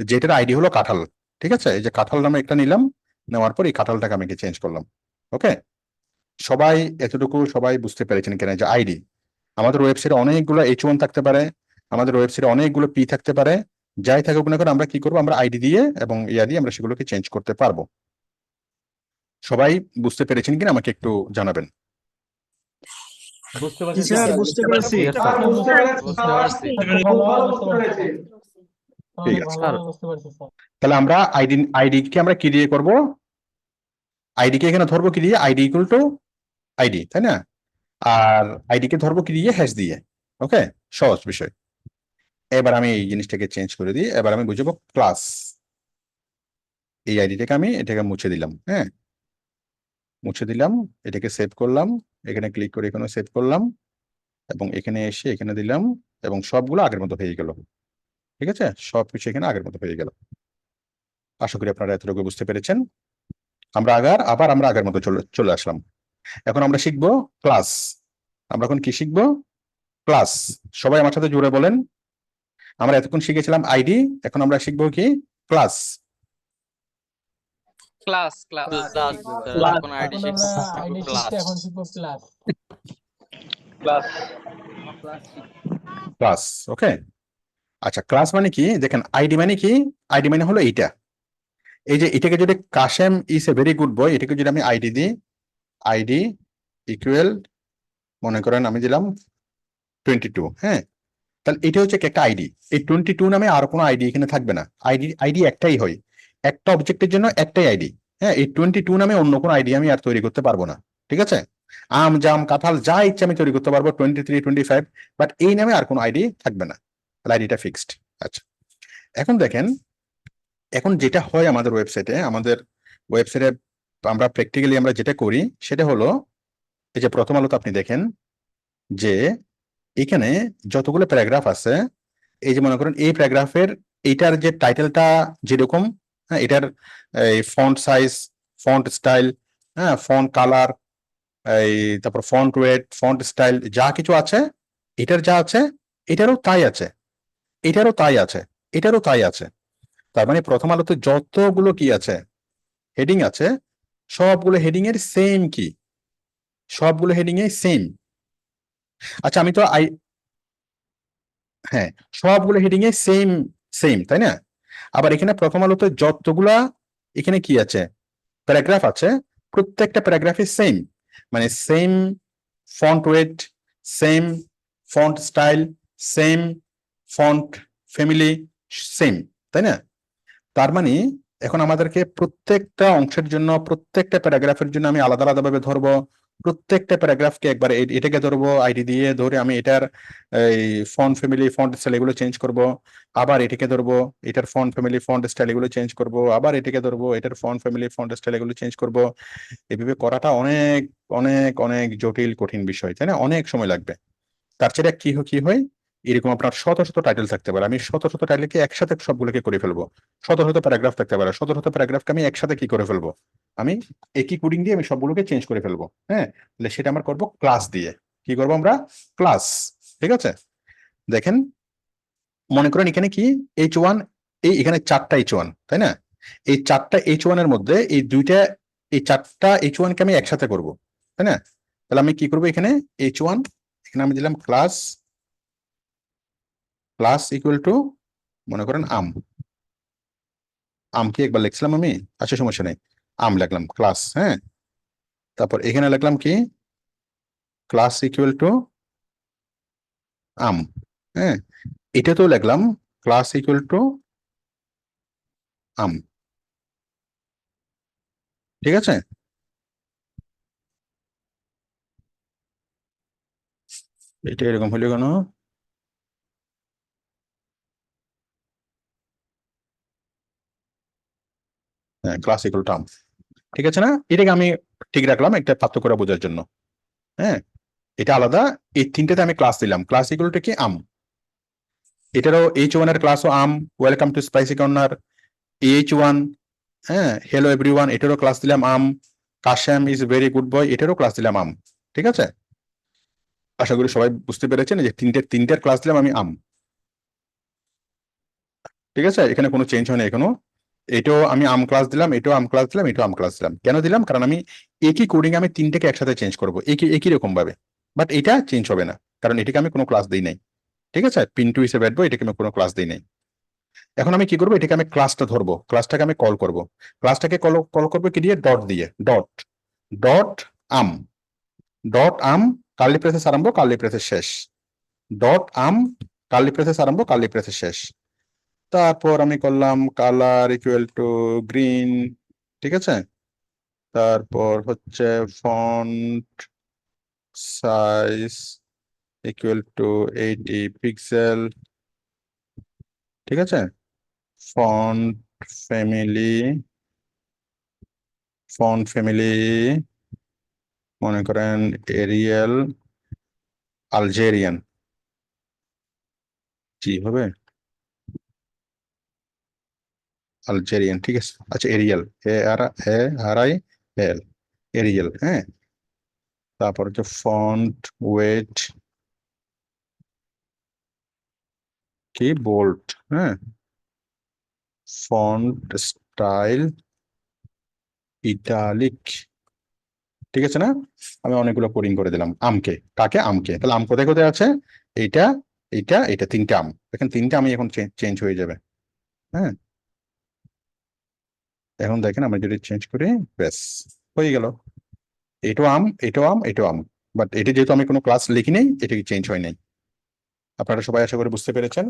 যেটার আইডি হলো কাঁঠাল। ঠিক আছে, এই যে কাঁঠাল নামে একটা নিলাম, নেওয়ার পর এই কাঁঠালটাকে আমি চেঞ্জ করলাম। ওকে, সবাই বুঝতে পেরেছেন কেন যে আইডি, আমাদের ওয়েবসাইটে অনেকগুলো H1 থাকতে পারে, আমাদের ওয়েবসাইটে অনেকগুলো পি থাকতে পারে, যাই থাকুক না কেন আমরা কি করবো, আমরা আইডি দিয়ে এবং ইয়া দিয়ে আমরা সেগুলোকে চেঞ্জ করতে পারবো। সবাই বুঝতে পেরেছেন কিনা আমাকে একটু জানাবেন। বুঝতে পারছি স্যার বুঝতে পেরেছি ঠিক আছে, বুঝতে পারছি স্যার। তাহলে আমরা আইডি কে আমরা কি দিয়ে করবো, আইডি কে এখানে ধরবো কি দিয়ে, আইডি ইকুয়াল টু আইডি, তাই না? আর আইডি কে ধরবো কি দিয়ে, হ্যাশ দিয়ে। ওকে, সহজ বিষয়। এবার আমি এই জিনিসটাকে চেঞ্জ করে দিই, এবার আমি বুঝবো ক্লাস। এই আইডিটাকে আমি এটাকে মুছে দিলাম। হ্যাঁ, মুছে দিলাম, এটাকে সেভ করলাম, এখানে ক্লিক করে এখানে সেভ করলাম, এবং এখানে এসে এখানে দিলাম, এবং সবগুলো আগের মতো হয়ে গেল। ঠিক আছে, সবকিছু এখানে আগের মতো হয়ে গেল। আশা করি আপনারা এতটুকু বুঝতে পেরেছেন। আমরা আবার আগের মতো চলে আসলাম। এখন আমরা শিখবো ক্লাস। আমরা এখন কি শিখবো, ক্লাস। সবাই আমার সাথে জুড়ে বলেন, আমরা এতক্ষণ শিখেছিলাম আইডি, এখন আমরা শিখবো কি, ক্লাস। ক্লাস কোন আইডি এখন আমরা আইডি শিখতে, এখন শিখবো ক্লাস। ক্লাস। ওকে, আচ্ছা ক্লাস মানে কি, দেখেন আইডি মানে কি, আইডি মানে হলো এইটা। এই যে এটাকে যদি Kashem is a very good boy, এটাকে যদি আমি আইডি দিই, আইডি ইকুয়াল মনে করেন আমি দিলাম 22। হ্যাঁ, তাহলে এটা হচ্ছে একটা আইডি। এই 22 নামে আর কোনো আইডি এখানে থাকবে না। আইডি একটাই হয়, একটা অবজেক্টের জন্য একটাই আইডি। হ্যাঁ, এই 22 নামে অন্য কোনো আইডি আমি আর তৈরি করতে পারবো না। ঠিক আছে, আম জাম কাঁঠাল যা ইচ্ছা আমি তৈরি করতে পারবো 23 25, বাট এই নামে আর কোনো আইডি থাকবে না, তাহলে আইডিটা ফিক্সড। আচ্ছা, এখন দেখেন, এখন যেটা হয় আমাদের ওয়েবসাইটে আমরা প্র্যাকটিক্যালি আমরা যেটা করি সেটা হলো, এই যে প্রথম আলোতে আপনি দেখেন যে এখানে যতগুলো প্যারাগ্রাফ আছে, এই যে মনে করেন এই প্যারাগ্রাফের এইটার যে টাইটেলটা যেরকম, হ্যাঁ, এটার এই ফন্ট সাইজ, ফন্ট স্টাইল, হ্যাঁ, ফন্ট কালার, এই তারপর ফন্ট ওয়েট, ফন্ট স্টাইল যা কিছু আছে, এটার যা আছে এটারও তাই আছে, এটারও তাই আছে, এটারও তাই আছে। তার মানে প্রথম আলোতে যতগুলো কি আছে, হেডিং আছে, সবগুলো হেডিং এর সেম কি, সবগুলো হেডিং এ সেম। আচ্ছা আমি তো হ্যাঁ, সবগুলো হেডিং এ সেম সেম, তাই না? আবার এখানে প্রথম আলোতে যতগুলা এখানে কি আছে, প্যারাগ্রাফ আছে, প্রত্যেকটা প্যারাগ্রাফে সেম, মানে same font wait, same font style, same font family, same, তাই না? তার মানে এখন আমাদেরকে প্রত্যেকটা অংশের জন্য, প্রত্যেকটা প্যারাগ্রাফের জন্য আমি আলাদা আলাদা ভাবে ধরবো, প্রত্যেকটা প্যারাগ্রাফকে একবার এটাকে ধরবো, আইডি দিয়ে ধরে আমি এটার এই ফন্ট ফ্যামিলি, ফন্ট স্টাইল এগুলো চেঞ্জ করব, আবার এটাকে ধরবো, এটার ফন্ট ফ্যামিলি, ফন্ট স্টাইল এগুলো চেঞ্জ করব, আবার এটাকে ধরবো, এটার ফন্ট ফ্যামিলি, ফন্ট স্টাইল এগুলো চেঞ্জ করব। এভাবে করাটা অনেক অনেক অনেক জটিল কঠিন বিষয়, তাই না? অনেক সময় লাগবে। তার চেয়ে কি হয়, এরকম আপনার শত শত টাইটেল থাকতে পারে, আমি শত শত টাইটেলকে একসাথে সবগুলোকে করে ফেলবো, শত শত প্যারাগ্রাফ থাকতে পারে, শত শত প্যারাগ্রাফকে আমি একসাথে কি করে ফেলবো, আমি একই কোডিং দিয়ে আমি সবগুলোকে চেঞ্জ করে ফেলবো। হ্যাঁ, তাহলে সেটা আমরা করবো ক্লাস দিয়ে। কি করবো আমরা? ক্লাস। ঠিক আছে, দেখেন মনে করেন এখানে কি H1, এখানে 4টা H1, তাই না? এই 4টা H1 এর মধ্যে এই 4টা H1 কে আমি একসাথে করব, তাই না? তাহলে আমি কি করবো, এখানে H1, এখানে আমি দিলাম ক্লাস ইকুয়াল টু মনে করেন আমকে একবার লিখছিলাম আমি, আচ্ছা সমস্যা নেই, আম লিখলাম ক্লাস। হ্যাঁ, তারপর এখানে লিখলাম কি ক্লাস ইকুয়াল টু আম। হ্যাঁ, এটাতেও লিখলাম ক্লাস ইকুয়াল টু আম। ঠিক আছে, এটা এরকম হলো কেন? হ্যাঁ, ক্লাস ইকুয়াল টু আম, ঠিক আছে না? এটাকে আমি ঠিক রাখলাম একটা পার্থক্য করে বোঝার জন্য। হ্যাঁ, এটা আলাদা, এই তিনটাতে আমি ক্লাস দিলাম, ক্লাস ইকুয়াল টু কি আম। এটারও H1 এর ক্লাসও um, welcome to spicy corner, H1, হ্যাঁ, হ্যালো এভরিওয়ান, এটারও ক্লাস দিলাম um, Kashem is very good boy, এটারও ক্লাস দিলাম আম। ঠিক আছে, আশা করি সবাই বুঝতে পেরেছেন যে তিনটের ক্লাস দিলাম আমি আম। ঠিক আছে, এখানে কোনো চেঞ্জ হয় না এখনো। এটাও আমি আম ক্লাস দিলাম, এটাও আম ক্লাস দিলাম, এটাও আম ক্লাস দিলাম। কেন দিলাম? কারণ আমি একই কোডিং আমি তিনটেকে একসাথে চেঞ্জ করবো একই রকম ভাবে, বাট এটা চেঞ্জ হবে না কারণ এটাকে আমি কোনো ক্লাস দিই নাই। ঠিক আছে, পিন্টু হিসেবে রাখবো, এটাকে আমি কোনো ক্লাস দিই নাই। এখন আমি কি করবো, এটাকে আমি ক্লাসটা ধরবো, ক্লাসটাকে আমি কল করবো, ক্লাসটাকে কল করবো কি দিয়ে, ডট দিয়ে, ডট আম, কার্লি ব্রেসেস আরম্ভ, কার্লি ব্রেসেস শেষ, ডট আম, কার্লি ব্রেসেস আরম্ভ, কার্লি ব্রেসেস শেষ। তারপর আমি করলাম কালার ইকুয়াল টু গ্রিন। ঠিক আছে, তারপর হচ্ছে font size equal to 80 pixel. ঠিক আছে, ফন্ট ফ্যামিলি মনে করেন এরিয়াল আলজেরিয়ান, কি হবে আলজেরিয়ান। ঠিক আছে, আচ্ছা এরিয়াল, ARIAL, এরিয়াল। হ্যাঁ, তারপর হচ্ছে ফন্ট ওয়েট কি বোল্ড। হ্যাঁ, ফন্ট স্টাইল ইটালিক। ঠিক আছে না? আমি অনেকগুলো কোডিং করে দিলাম আমকে, কাকে? আমকে। তাহলে আম কোথায় কোথায় আছে? এইটা, এটা তিনটা আম, দেখেন তিনটা আমি এখন চেঞ্জ হয়ে যাবে। হ্যাঁ, এখন দেখেন আমরা যদি চেঞ্জ করি, ব্যাস হয়ে গেল, এটাও আম, এটাও আম, এটাও আম। বাট এটা যেহেতু আমি কোনো ক্লাস লিখি নেই, এটা চেঞ্জ হয় নাই। আপনারা সবাই আশা করে বুঝতে পেরেছেন।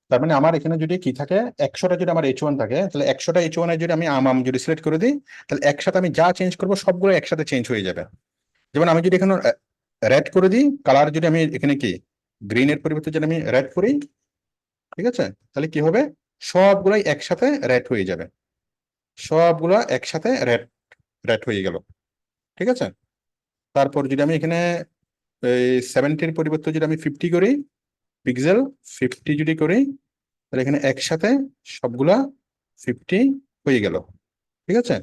তার মানে আমার এখানে যদি কি থাকে, 100টা যদি আমার H1 থাকে, তাহলে 100টা H1 এর যদি আমি আম যদি সিলেক্ট করে দিই, তাহলে একসাথে আমি যা চেঞ্জ করবো সবগুলো একসাথে চেঞ্জ হয়ে যাবে। যেমন আমি যদি এখানে রেড করে দিই, কালার যদি আমি এখানে কি গ্রিনের পরিবর্তে যদি আমি রেড করি, ঠিক আছে, তাহলে কি হবে, সবগুলাই একসাথে রেড হয়ে যাবে, সবগুলা একসাথে রেড রেড হয়ে গেল, ঠিক আছে। তারপর যদি আমি এখানে 70-র পরিবর্তে যদি আমি 50 করি, পিক্সেল 50 যদি করি, তাহলে এখানে একসাথে সবগুলা 50 হয়ে গেল, ঠিক আছে।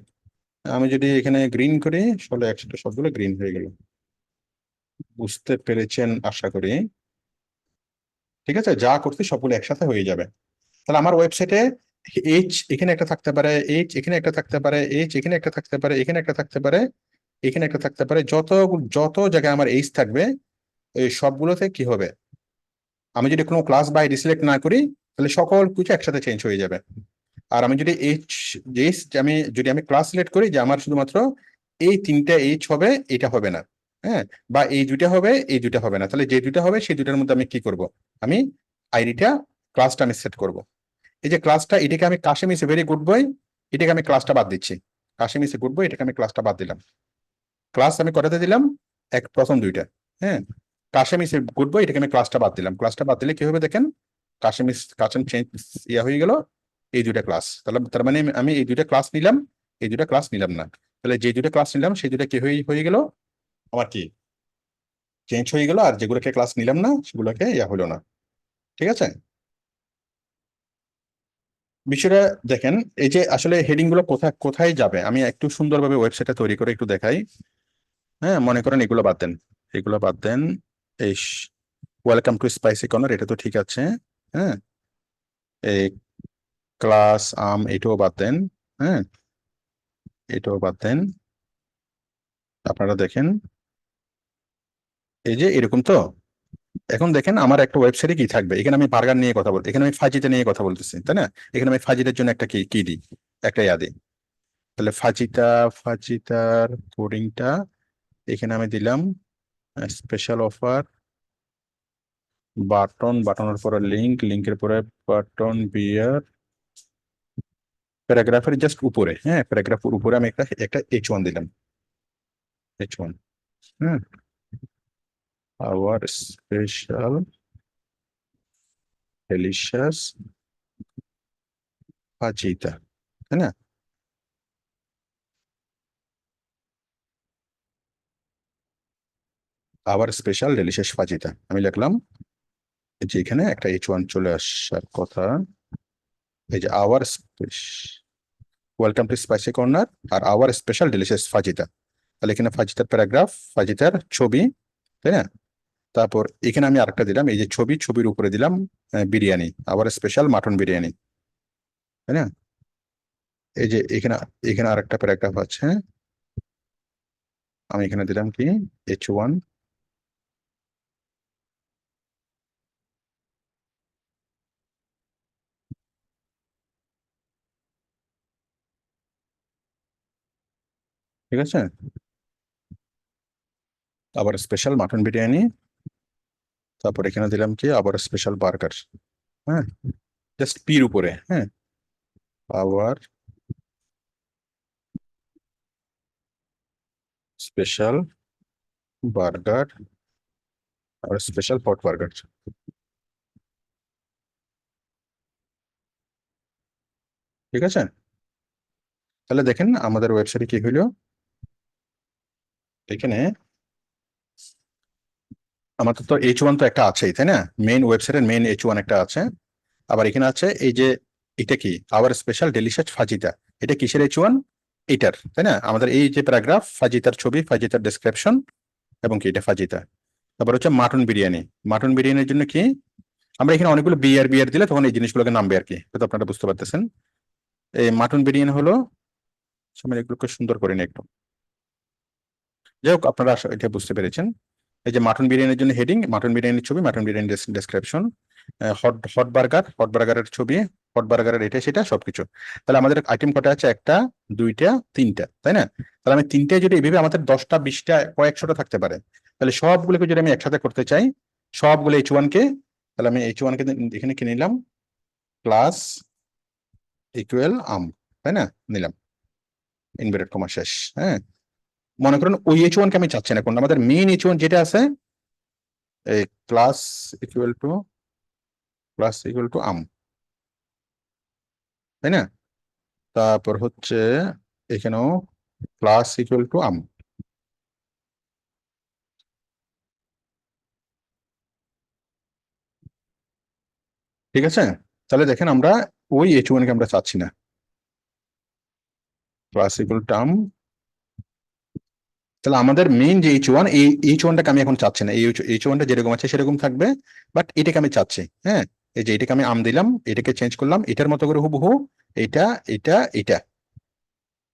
আমি যদি এখানে গ্রিন করি, তাহলে একসাথে সবগুলো গ্রিন হয়ে গেল। বুঝতে পেরেছেন আশা করি, ঠিক আছে। যা করতে সবগুলো একসাথে হয়ে যাবে। তাহলে আমার ওয়েবসাইটে এইচ এখানে একটা থাকতে পারে, এইচ এখানে একটা থাকতে পারে, এইচ এখানে একটা থাকতে পারে, এখানে একটা থাকতে পারে, এখানে একটা থাকতে পারে, যত যত জায়গায় আমার এইচ থাকবে, এই সবগুলোতে কি হবে, আমি যদি কোনো ক্লাস বাই ডিসিলেক্ট না করি, তাহলে সকল কিছু একসাথে চেঞ্জ হয়ে যাবে। আর আমি যদি এইচ যদি আমি ক্লাস সিলেক্ট করি যে আমার শুধুমাত্র এই 3টা এইচ হবে, এটা হবে না, হ্যাঁ, বা এই দুইটা হবে, এই দুইটা হবে না, তাহলে যে দুইটা হবে সেই দুইটার মধ্যে আমি কি করব, আমি আইডিটা ক্লাসটা আমি সেট করব। এই যে ক্লাসটা, এটাকে আমি Kashim is very good boy, এটাকে আমি ক্লাসটা বাদ দিচ্ছি, কাশিম ইস গুড বয়, এটাকে আমি ক্লাসটা বাদ দিলাম, ক্লাস আমি কটাতে দিলাম, প্রথম দুইটা, হ্যাঁ। কাশিম ইস গুড বয়, এটাকে আমি ক্লাসটা বাদ দিলাম, ক্লাসটা বাদ দিলে কি হবে দেখেন, কাশিম চেঞ্জ ইয়া হয়ে গেল, এই দুইটা ক্লাস, তাহলে তার মানে আমি এই দুইটা ক্লাস নিলাম, এই দুইটা ক্লাস নিলাম না, তাহলে যে দুইটা ক্লাস নিলাম সেই দুইটা কি হয়ে গেল, আমার কি চেঞ্জ হয়ে গেল, আর যেগুলোকে ক্লাস নিলাম না সেগুলোকে ইয়া হলো না, ঠিক আছে। বিষয়টা দেখেন, এই যে আসলে হেডিং গুলো কোথায় কোথায় যাবে, আমি একটু সুন্দরভাবে ওয়েবসাইটটা তৈরি করে একটু দেখাই। হ্যাঁ, মনে করেন এগুলো বাদ দেন, এগুলো বাদ দেন, এই ওয়েলকাম টু স্পাইসি কর্নার, এটা তো ঠিক আছে, হ্যাঁ, এই ক্লাস এটাও বাদ দেন, হ্যাঁ, এটাও বাদ দেন। আপনারা দেখেন এই যে এরকম তো, এখন দেখেন আমার একটা ওয়েবসাইটে কি থাকবে, এখানে আমি বার্গার নিয়ে কথা বলতে, এখানে আমি ফাজিটা নিয়ে কথা বলতেছি, তাই না, এখানে আমি ফাজিটার জন্য একটা কি দিই, একটা ইয়া দিই, তাহলে ফাজিটার কোডিংটা এখানে আমি দিলাম স্পেশাল অফার, বাটনের পরে লিঙ্কের পরে বাটন বিয়ার, প্যারাগ্রাফের জাস্ট উপরে, হ্যাঁ, প্যারাগ্রাফের উপরে আমি একটা H1 দিলাম, H1, হ্যাঁ, আওয়ার স্পেশাল ডেলিশিয়াস ফাজিতা, তাই না। আবার স্পেশাল ডেলিশিয়াস ফাজিতা আমি লিখলাম, যে এখানে একটা H1 চলে আসার কথা, এই যে our welcome to spicy corner আর আওয়ার স্পেশাল ডেলিশিয়াস ফাজিতা, তাহলে এখানে ফাজিতার প্যারাগ্রাফ, ফাজিতার ছবি, তাই না। তারপর এখানে আমি আরেকটা দিলাম, এই যে ছবির উপরে দিলাম বিরিয়ানি, আবার স্পেশাল মাটন বিরিয়ানি, তাই না। এই যে এখানে এখানে আরেকটা প্যারাগ্রাফ আছে, আমি এখানে দিলাম কি H1, ঠিক আছে, আবার স্পেশাল মাটন বিরিয়ানি, তারপর এখানে দিলাম কি আবার স্পেশাল বার্গার, হ্যাঁ, জাস্ট পির উপরে, হ্যাঁ, আবার স্পেশাল বার্গার আর স্পেশাল পট বার্গার, ঠিক আছে। তাহলে দেখেন আমাদের ওয়েবসাইটে কি হইলো, এখানে আমাদের তো H1 তো একটা আছেই, তাই না, মেইন ওয়েবসাইটের মেইন H1 একটা আছে, আবার এখানে আছে এই যে এটা কি আওয়ার স্পেশাল ডেলিশিয়াস ফাজিতা, এটা কিসের H1, এটার, তাই না, আমাদের এই যে প্যারাগ্রাফ, ফাজিতার ছবি, ফাজিতার ডেসক্রিপশন, এবং কি এটা ফাজিতা। তারপর হচ্ছে মাটন বিরিয়ানির জন্য কি আমরা এখানে অনেকগুলো বিয়ার দিলে তখন এই জিনিসগুলোকে নামবে আর কি, তো আপনারা বুঝতে পারতেছেন। এই মাটন বিরিয়ানি হলো, আমি এগুলোকে সুন্দর করে নিই একটু, যাই হোক আপনারা এটা বুঝতে পেরেছেন। এই যে মাটন বিরিয়ানির জন্য হেডিং, মাটন বিরিয়ানির ছবি, মাটন বিরিয়ানি ডেসক্রিপশন, হট বার্গারের ছবি, হট বার্গারের এটা সেটা সবকিছু। তাহলে আমাদের আইটেম কটা আছে, একটা, দুইটা, তিনটা, তাই না। তাহলে আমি তিনটায় যদি এইভাবে আমাদের 10টা 20টা কয়েকশোটা থাকতে পারে, তাহলে সবগুলোকে যদি আমি একসাথে করতে চাই, সবগুলো H1 কে, তাহলে আমি H1 কে এখানে কি নিলাম, ক্লাস ইকুয়াল তাই না, নিলাম ইনভার্টেড কমা শেষ, হ্যাঁ, মনে করেন ওই H1 কে আমি চাচ্ছি না, কোনটা আমাদের মেইন H1 যেটা আছে, এই ক্লাস ইকুয়াল টু আম, তাই না? তারপর হচ্ছে এখানেও ক্লাস ইকুয়াল টু আম। ঠিক আছে, তাহলে দেখেন আমরা ওই H1 কে আমরা চাচ্ছি না, ক্লাস ইকুয়াল টু আম। তাহলে আমাদের মেইন যে H1, এই H1টাকে আমি এখন চাচ্ছি না, এই H1টা যেরকম আছে সেরকম থাকবে, বাট এটাকে আমি চাচ্ছি। হ্যাঁ, এই যে এটাকে আমি আম দিলাম, এটাকে চেঞ্জ করলাম, এটার মতো করে হুবহু এটা এটা এটা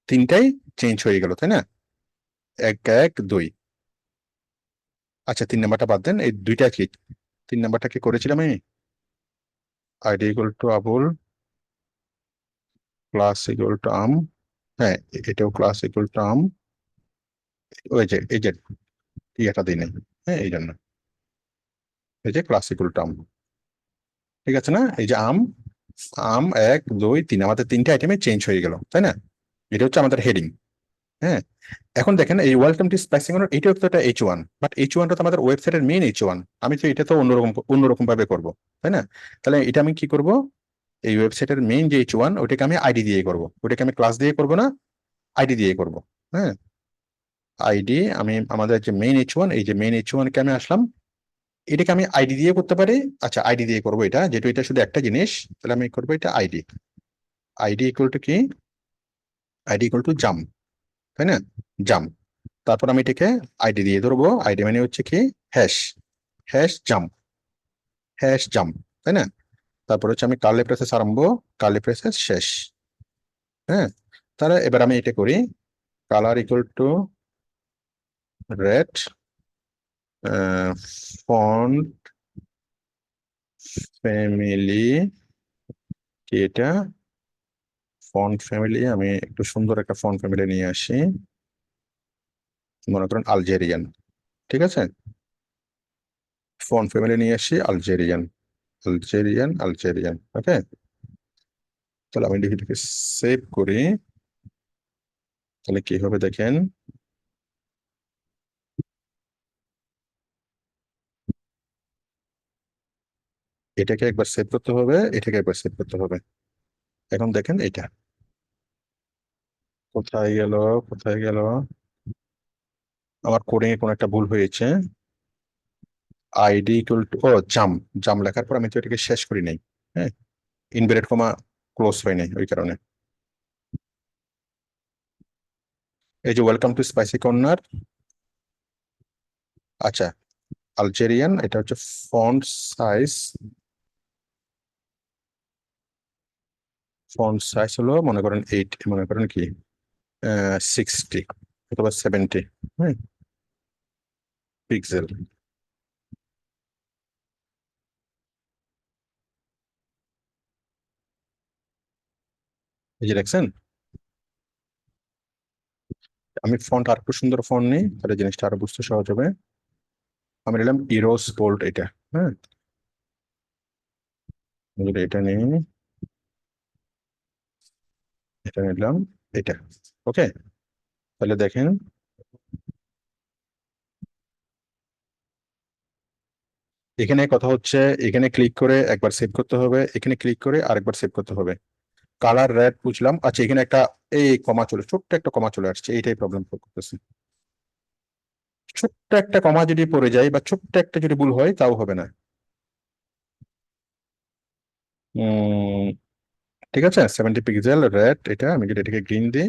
তিনটাই চেঞ্জ হয়ে গেল, তাই না? 1 1 2। আচ্ছা, 3 নাম্বারটা বাদ দেন, এই দুইটা কি, 3 নাম্বারটা কি করেছিলাম আমি? ID equal to Abul class equal to um. হ্যাঁ, এটাও ক্লাস ইকুয়াল টু আম। ওই যে এই যে এটা দিই নাই, হ্যাঁ এই জন্য, এই যে ক্লাস ইকুয়াল টু আম। ঠিক আছে না? এই যে আম, আম 1 2 3, আমাদের তিনটা আইটেমে চেঞ্জ হয়ে গেল, তাই না? এটা হচ্ছে আমাদের হেডিং। হ্যাঁ, এখন দেখেন এই ওয়েলকাম টু স্পাইসি কর্নার, এটাও তো একটা H1, বাট H1টা তো আমাদের ওয়েবসাইটের মেইন H1, আমি তো এটা তো অন্যরকম ভাবে করব, তাই না? তাহলে এটা আমি কি করব, এই ওয়েবসাইটের মেইন যে H1 ওটাকে আমি আইডি দিয়ে করব, ওটাকে আমি ক্লাস দিয়ে করব না, আইডি দিয়ে করব। হ্যাঁ, আইডি, আমি আমাদের যে মেইন H1, এই যে মেইন H1 কে আমি আসলাম, এটাকে আমি আইডি দিয়ে করতে পারি। আচ্ছা, আইডি দিয়ে করব এটা, যেহেতু এটা শুধু একটা জিনিস, তাহলে আমি করবো এটা আইডি। আইডি ইকুয়াল টু কি? আইডি ইকুয়াল টু জাম, তাই না? জাম। তারপর আমি এটাকে আইডি দিয়ে ধরবো, আইডি মানে হচ্ছে কি হ্যাশ, জাম, জাম, তাই না? তারপর হচ্ছে আমি কার্লি প্রেসেস আরম্ভ, কার্লি প্রেসেস শেষ। হ্যাঁ, তাহলে এবার আমি এটা করি, colour equal to red, font family, কি এটা? ফন্ট ফ্যামিলি, আমি একটু সুন্দর একটা ফন্ট ফ্যামিলি নিয়ে আসি, মনে করেন আলজেরিয়ান। ঠিক আছে, ফন্ট ফ্যামিলি নিয়ে আসি আলজেরিয়ান, ওকে। তাহলে আমি এটাকে সেভ করি, তাহলে কি হবে দেখেন, এটাকে একবার সেভ করতে হবে, এটাকে একবার সেভ করতে হবে। এখন দেখেন এটা কোথায় গেল, কোথায় গেল, আমার কোডিং এ কোনো একটা ভুল হয়েছে। আইডি ইকুয়াল টু, ও জাম, জাম লেখার পর আমি তো এটাকে শেষ করি নাই। হ্যাঁ, ইনভার্টেড কমা ক্লোজ হয় নাই, ওই কারণে। এই যে ওয়েলকাম টু স্পাইসি কর্নার, আচ্ছা আলজেরিয়ান, এটা হচ্ছে ফন্ট সাইজ, হলো মনে করেন 8, মনে করেন কি 60 অথবা 70, হ্যাঁ, পিক্সেল। এই যে দেখছেন, আমি ফন্ট আর একটু সুন্দর ফন্ট নিই, তাহলে জিনিসটা আরো বুঝতে সহজ হবে। আমি নিলাম ইরোস বোল্ড এটা, হ্যাঁ, যদি এটা নিই, এটা নিলাম, এটা, ওকে। তাহলে দেখেন, এখানে কথা হচ্ছে, এখানে ক্লিক করে একবার সেভ করতে হবে, এখানে ক্লিক করে আরেকবার সেভ করতে হবে। কালার রেড বুঝলাম, আচ্ছা এখানে একটা এই কমা চলে, ছোট্ট একটা কমা চলে আসছে, এইটাই প্রবলেম করতেছে। ছোট্ট একটা কমা যদি পড়ে যায় বা ছোট্ট একটা যদি ভুল হয় তাও হবে না। উম ঠিক আছে, 70 পিক্সেল রেড, এটা আমি যদি এটাকে গ্রিন দিই,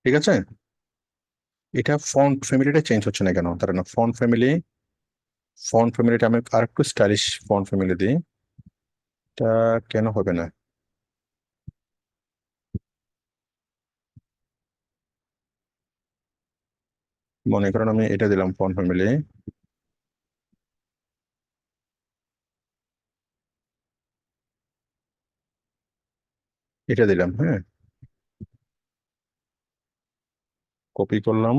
ঠিক আছে। এটা ফন্ট ফ্যামিলিটা চেঞ্জ হচ্ছে না কেন? তার না, ফন্ট ফ্যামিলিটা আমি আর একটু স্টাইলিশ ফন্ট ফ্যামিলি দিই, এটা কেন হবে না? মনে করেন আমি এটা দিলাম ফন্ট ফ্যামিলি, এটা দিলাম, হ্যাঁ, কপি করলাম,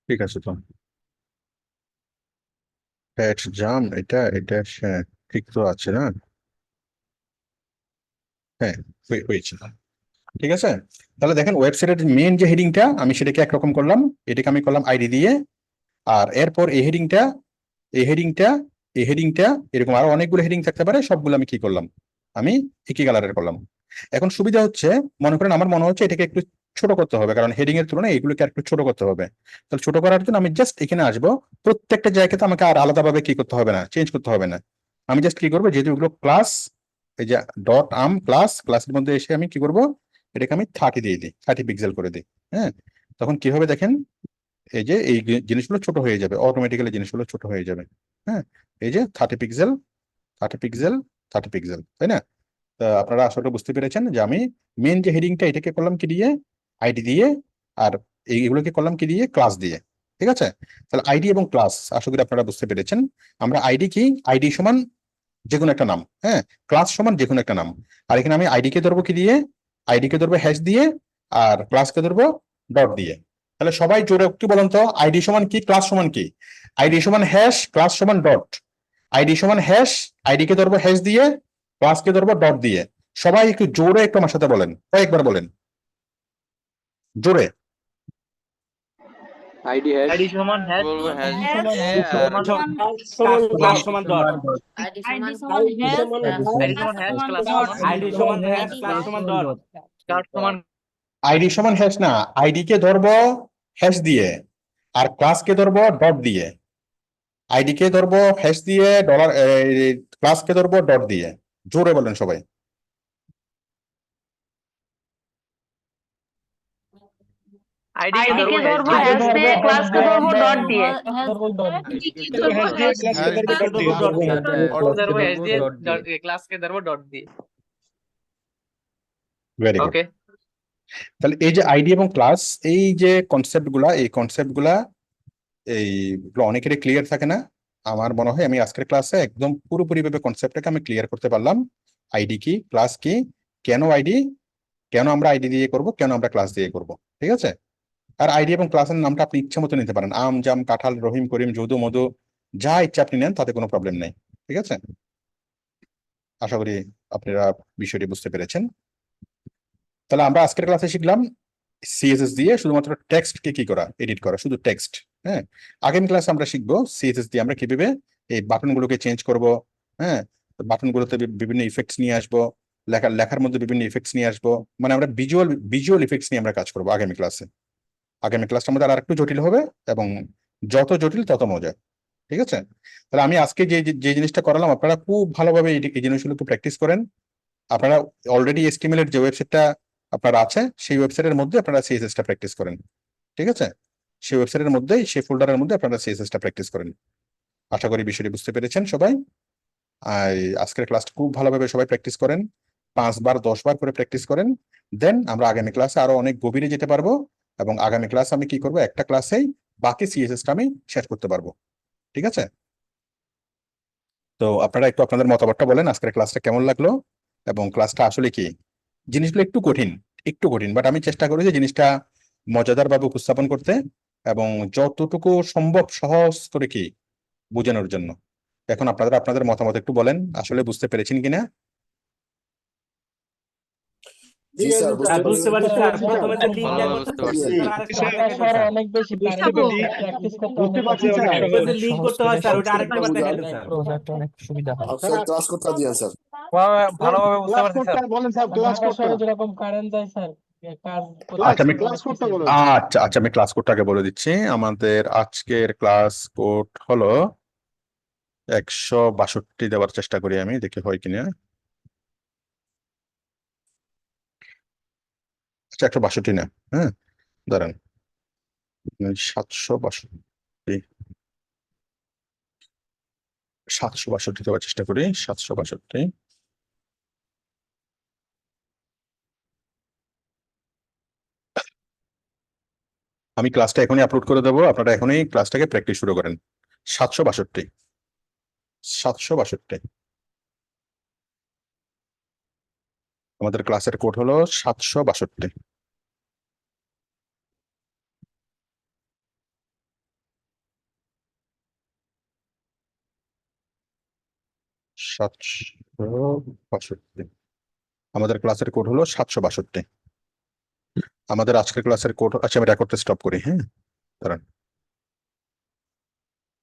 ঠিক আছে তো প্যাচ জাম এটা এটা হ্যাঁ ঠিক তো আছে না? হ্যাঁ হয়েছে। ঠিক আছে, তাহলে দেখেন ওয়েবসাইটের মেন যে হেডিংটা আমি সেটাকে একরকম করলাম, এটাকে আমি করলাম আইডি দিয়ে। আর এরপর এই হেডিংটা এই হেডিংটা এই হেডিংটা এরকম আরো অনেকগুলো হেডিং থাকতে পারে, সবগুলো আমি কি করলাম, আমি একই কালারের করলাম। এখন সুবিধা হচ্ছে, মনে করেন আমার মনে হচ্ছে এটাকে একটু ছোট করতে হবে, কারণ হেডিং এর তুলনায় এগুলোকে আর একটু ছোট করতে হবে। তাহলে ছোট করার জন্য আমি জাস্ট এখানে আসবো, প্রত্যেকটা জায়গাতে আমাকে আর আলাদাভাবে কি করতে হবে না, চেঞ্জ করতে হবে না। আমি জাস্ট কি করবো, যেহেতু এগুলো ক্লাস, এই যে ডট আর্ম ক্লাস, ক্লাসের মধ্যে এসে আমি কি করব, এটাকে আমি 30 দিয়ে দিই, 30 পিক্সেল করে দিই। হ্যাঁ, তখন কি হবে দেখেন, এই যে এই জিনিসগুলো ছোট হয়ে যাবে, অটোমেটিক্যালি জিনিসগুলো ছোট হয়ে যাবে। হ্যাঁ, এই যে 30 পিক্সেল, 30 পিক্সেল, 30 পিক্সেল, তাই না? তা আপনারা আসলে বুঝতে পেরেছেন যে আমি মেন যে হেডিংটা এটাকে করলাম কি দিয়ে, আইডি দিয়ে। আর এইগুলোকে করলাম কি দিয়ে, ক্লাস দিয়ে। ঠিক আছে, তাহলে আইডি এবং ক্লাস আশা করি আপনারা বুঝতে পেরেছেন। আমরা আইডি কি, আইডি সমান যে কোনো একটা নাম, হ্যাঁ, ক্লাস সমান যে কোনো একটা নাম। আর এখানে আমি আইডি কে ধরবো কি দিয়ে, আইডি কে ধরবো হ্যাশ দিয়ে, আর ক্লাসকে ধরবো ডট দিয়ে। তাহলে সবাই জোরে একটু বলেন তো, আইডি সমান কি, ক্লাস সমান কি? আইডি সমান হ্যাশ, ক্লাস সমান ডট। আইডি সমান হ্যাশ, আইডি কে ধরবো হ্যাশ দিয়ে, ক্লাসকে ধরবো ডট দিয়ে। সবাই একটু জোরে একটু আমার সাথে বলেন, কয়েকবার বলেন জোরে। আইডি হ্যাশ আইডি সমান হ্যাশ বলবো হ্যাশ ক্লাস সমান ডট, আইডি সমান আইডি সমান হ্যাশ, ক্লাস সমান ডট। কার সমান আইডি সমান হ্যাশ না, আইডি কে ধরবো হ্যাশ দিয়ে, আর ক্লাসকে ধরবো ডট দিয়ে। আইডি কে ধরবো হ্যাশ দিয়ে, ডলার ক্লাসকে ধরবো ডট দিয়ে। জোরে বলেন সবাই। আইডি কে ধরবো হ্যাশ দিয়ে ক্লাস কে ধরবো ডট দিয়ে ক্লাসকে ধরবো ডট দিয়ে। Very good. ওকে তাহলে এই যে আইডি এবং ক্লাস, এই যে কনসেপ্ট গুলা, এই কনসেপ্ট গুলা এইগুলো অনেকেরই ক্লিয়ার থাকে না। আমার মনে হয় আমি আজকের ক্লাসে একদম পুরোপুরি ভাবে কনসেপ্টটাকে আমি ক্লিয়ার করতে পারলাম। আইডি কি, ক্লাস কি, কেন আইডি, কেন আমরা আইডি দিয়ে করব, কেন আমরা ক্লাস দিয়ে করব। ঠিক আছে, আর আইডি এবং ক্লাসের নামটা আপনি ইচ্ছা মতো নিতে পারেন, আম জাম কাঁঠাল রহিম করিম যদু মধু, যা ইচ্ছা আপনি নেন, তাতে কোনো প্রবলেম নেই। ঠিক আছে, আশা করি আপনারা বিষয়টি বুঝতে পেরেছেন। তাহলে আমরা আজকের ক্লাসে শিখলাম সিএসএস দিয়ে শুধুমাত্র টেক্সটকে কি করা, এডিট করা, শুধু টেক্সট। হ্যাঁ, আগামী ক্লাসে আমরা শিখবো সিএসএস দিয়ে আমরা কিভাবে এই বাটনগুলোকে চেঞ্জ করব। হ্যাঁ, বাটনগুলোতে বিভিন্ন ইফেক্টস নিয়ে আসবো, লেখার মধ্যে বিভিন্ন ইফেক্টস নিয়ে আসবো, মানে আমরা ভিজুয়াল ইফেক্টস নিয়ে আমরা কাজ করবো আগামী ক্লাসে। আগামী ক্লাসটা আমাদের আর একটু জটিল হবে, এবং যত জটিল তত মজা। ঠিক আছে, তাহলে আমি আজকে যে যে জিনিসটা করালাম, আপনারা খুব ভালোভাবে এই জিনিসগুলোকে প্র্যাকটিস করেন। আপনারা অলরেডি এসটিএমএল এর যে ওয়েবসাইটটা আপনার আছে, সেই ওয়েবসাইটের মধ্যে আপনারা সিএসএসটা প্র্যাকটিস করেন। ঠিক আছে, সেই ওয়েবসাইটের মধ্যেই, সেই ফোল্ডারের মধ্যে আপনারা সিএসএসটা প্র্যাকটিস করেন। আশা করি বিষয়টি বুঝতে পেরেছেন সবাই। আর আজকের ক্লাসটা খুব ভালোভাবে সবাই প্র্যাকটিস করেন, 5 বার 10 বার করে প্র্যাকটিস করেন। দেন আমরা আগামী ক্লাসে আরো অনেক গভীরে যেতে পারবো, এবং আগামী ক্লাসে আমি কি করবো, একটা ক্লাসেই বাকি সিএসএসটা আমি শেষ করতে পারবো। ঠিক আছে, তো আপনারা একটু আপনাদের মতামতটা বলেন, আজকের ক্লাসটা কেমন লাগলো, এবং ক্লাসটা আসলে কি, জিনিসগুলো একটু কঠিন, একটু কঠিন, বাট আমি চেষ্টা করেছি জিনিসটা মজাদার ভাবে উপস্থাপন করতে, এবং যতটুকু সম্ভব সহজ করে কি বোঝানোর জন্য। এখন আপনারা আপনাদের মতামত একটু বলেন, আসলে বুঝতে পেরেছেন কিনা। বুঝতে পারছি স্যার, প্রথমে যে লিঙ্ক ভালোভাবে বুঝতে পারছি। অনেক বেশি প্র্যাকটিস করতে বুঝতে পারছি স্যার। যে লিঙ্ক করতে হয় স্যার, ওটা আরেকটা বার দেখাইলেন স্যার। প্রজেক্টে অনেক সুবিধা হয়। ক্লাস করতে দিয়েন স্যার। ভালোভাবে বুঝতে পারছি স্যার। বলেন স্যার ক্লাস করতে যেরকম কারেন্ট যায় স্যার, কাজ আচ্ছা আমি ক্লাস করতে বলেন। আচ্ছা আচ্ছা আমি ক্লাস কোডটাকে বলে দিচ্ছি। আমাদের আজকের ক্লাস কোড হলো 162, দেওয়ার চেষ্টা করি, আমি দেখি হয় কিনা। আচ্ছা 162 না, হ্যাঁ দাঁড়ান, 762, 762 দেওয়ার চেষ্টা করি, 762। আমি ক্লাসটা এখনই আপলোড করে দেবো, আপনারা এখনই ক্লাসটাকে প্র্যাকটিস শুরু করেন। 762, 762, আমাদের ক্লাসের কোড হলো 762। 762 আমাদের ক্লাসের কোড হলো 762 আমাদের আজকের ক্লাসের কোড আচ্ছা আমি রেকর্ডটা স্টপ করি হ্যাঁ দাঁড়ান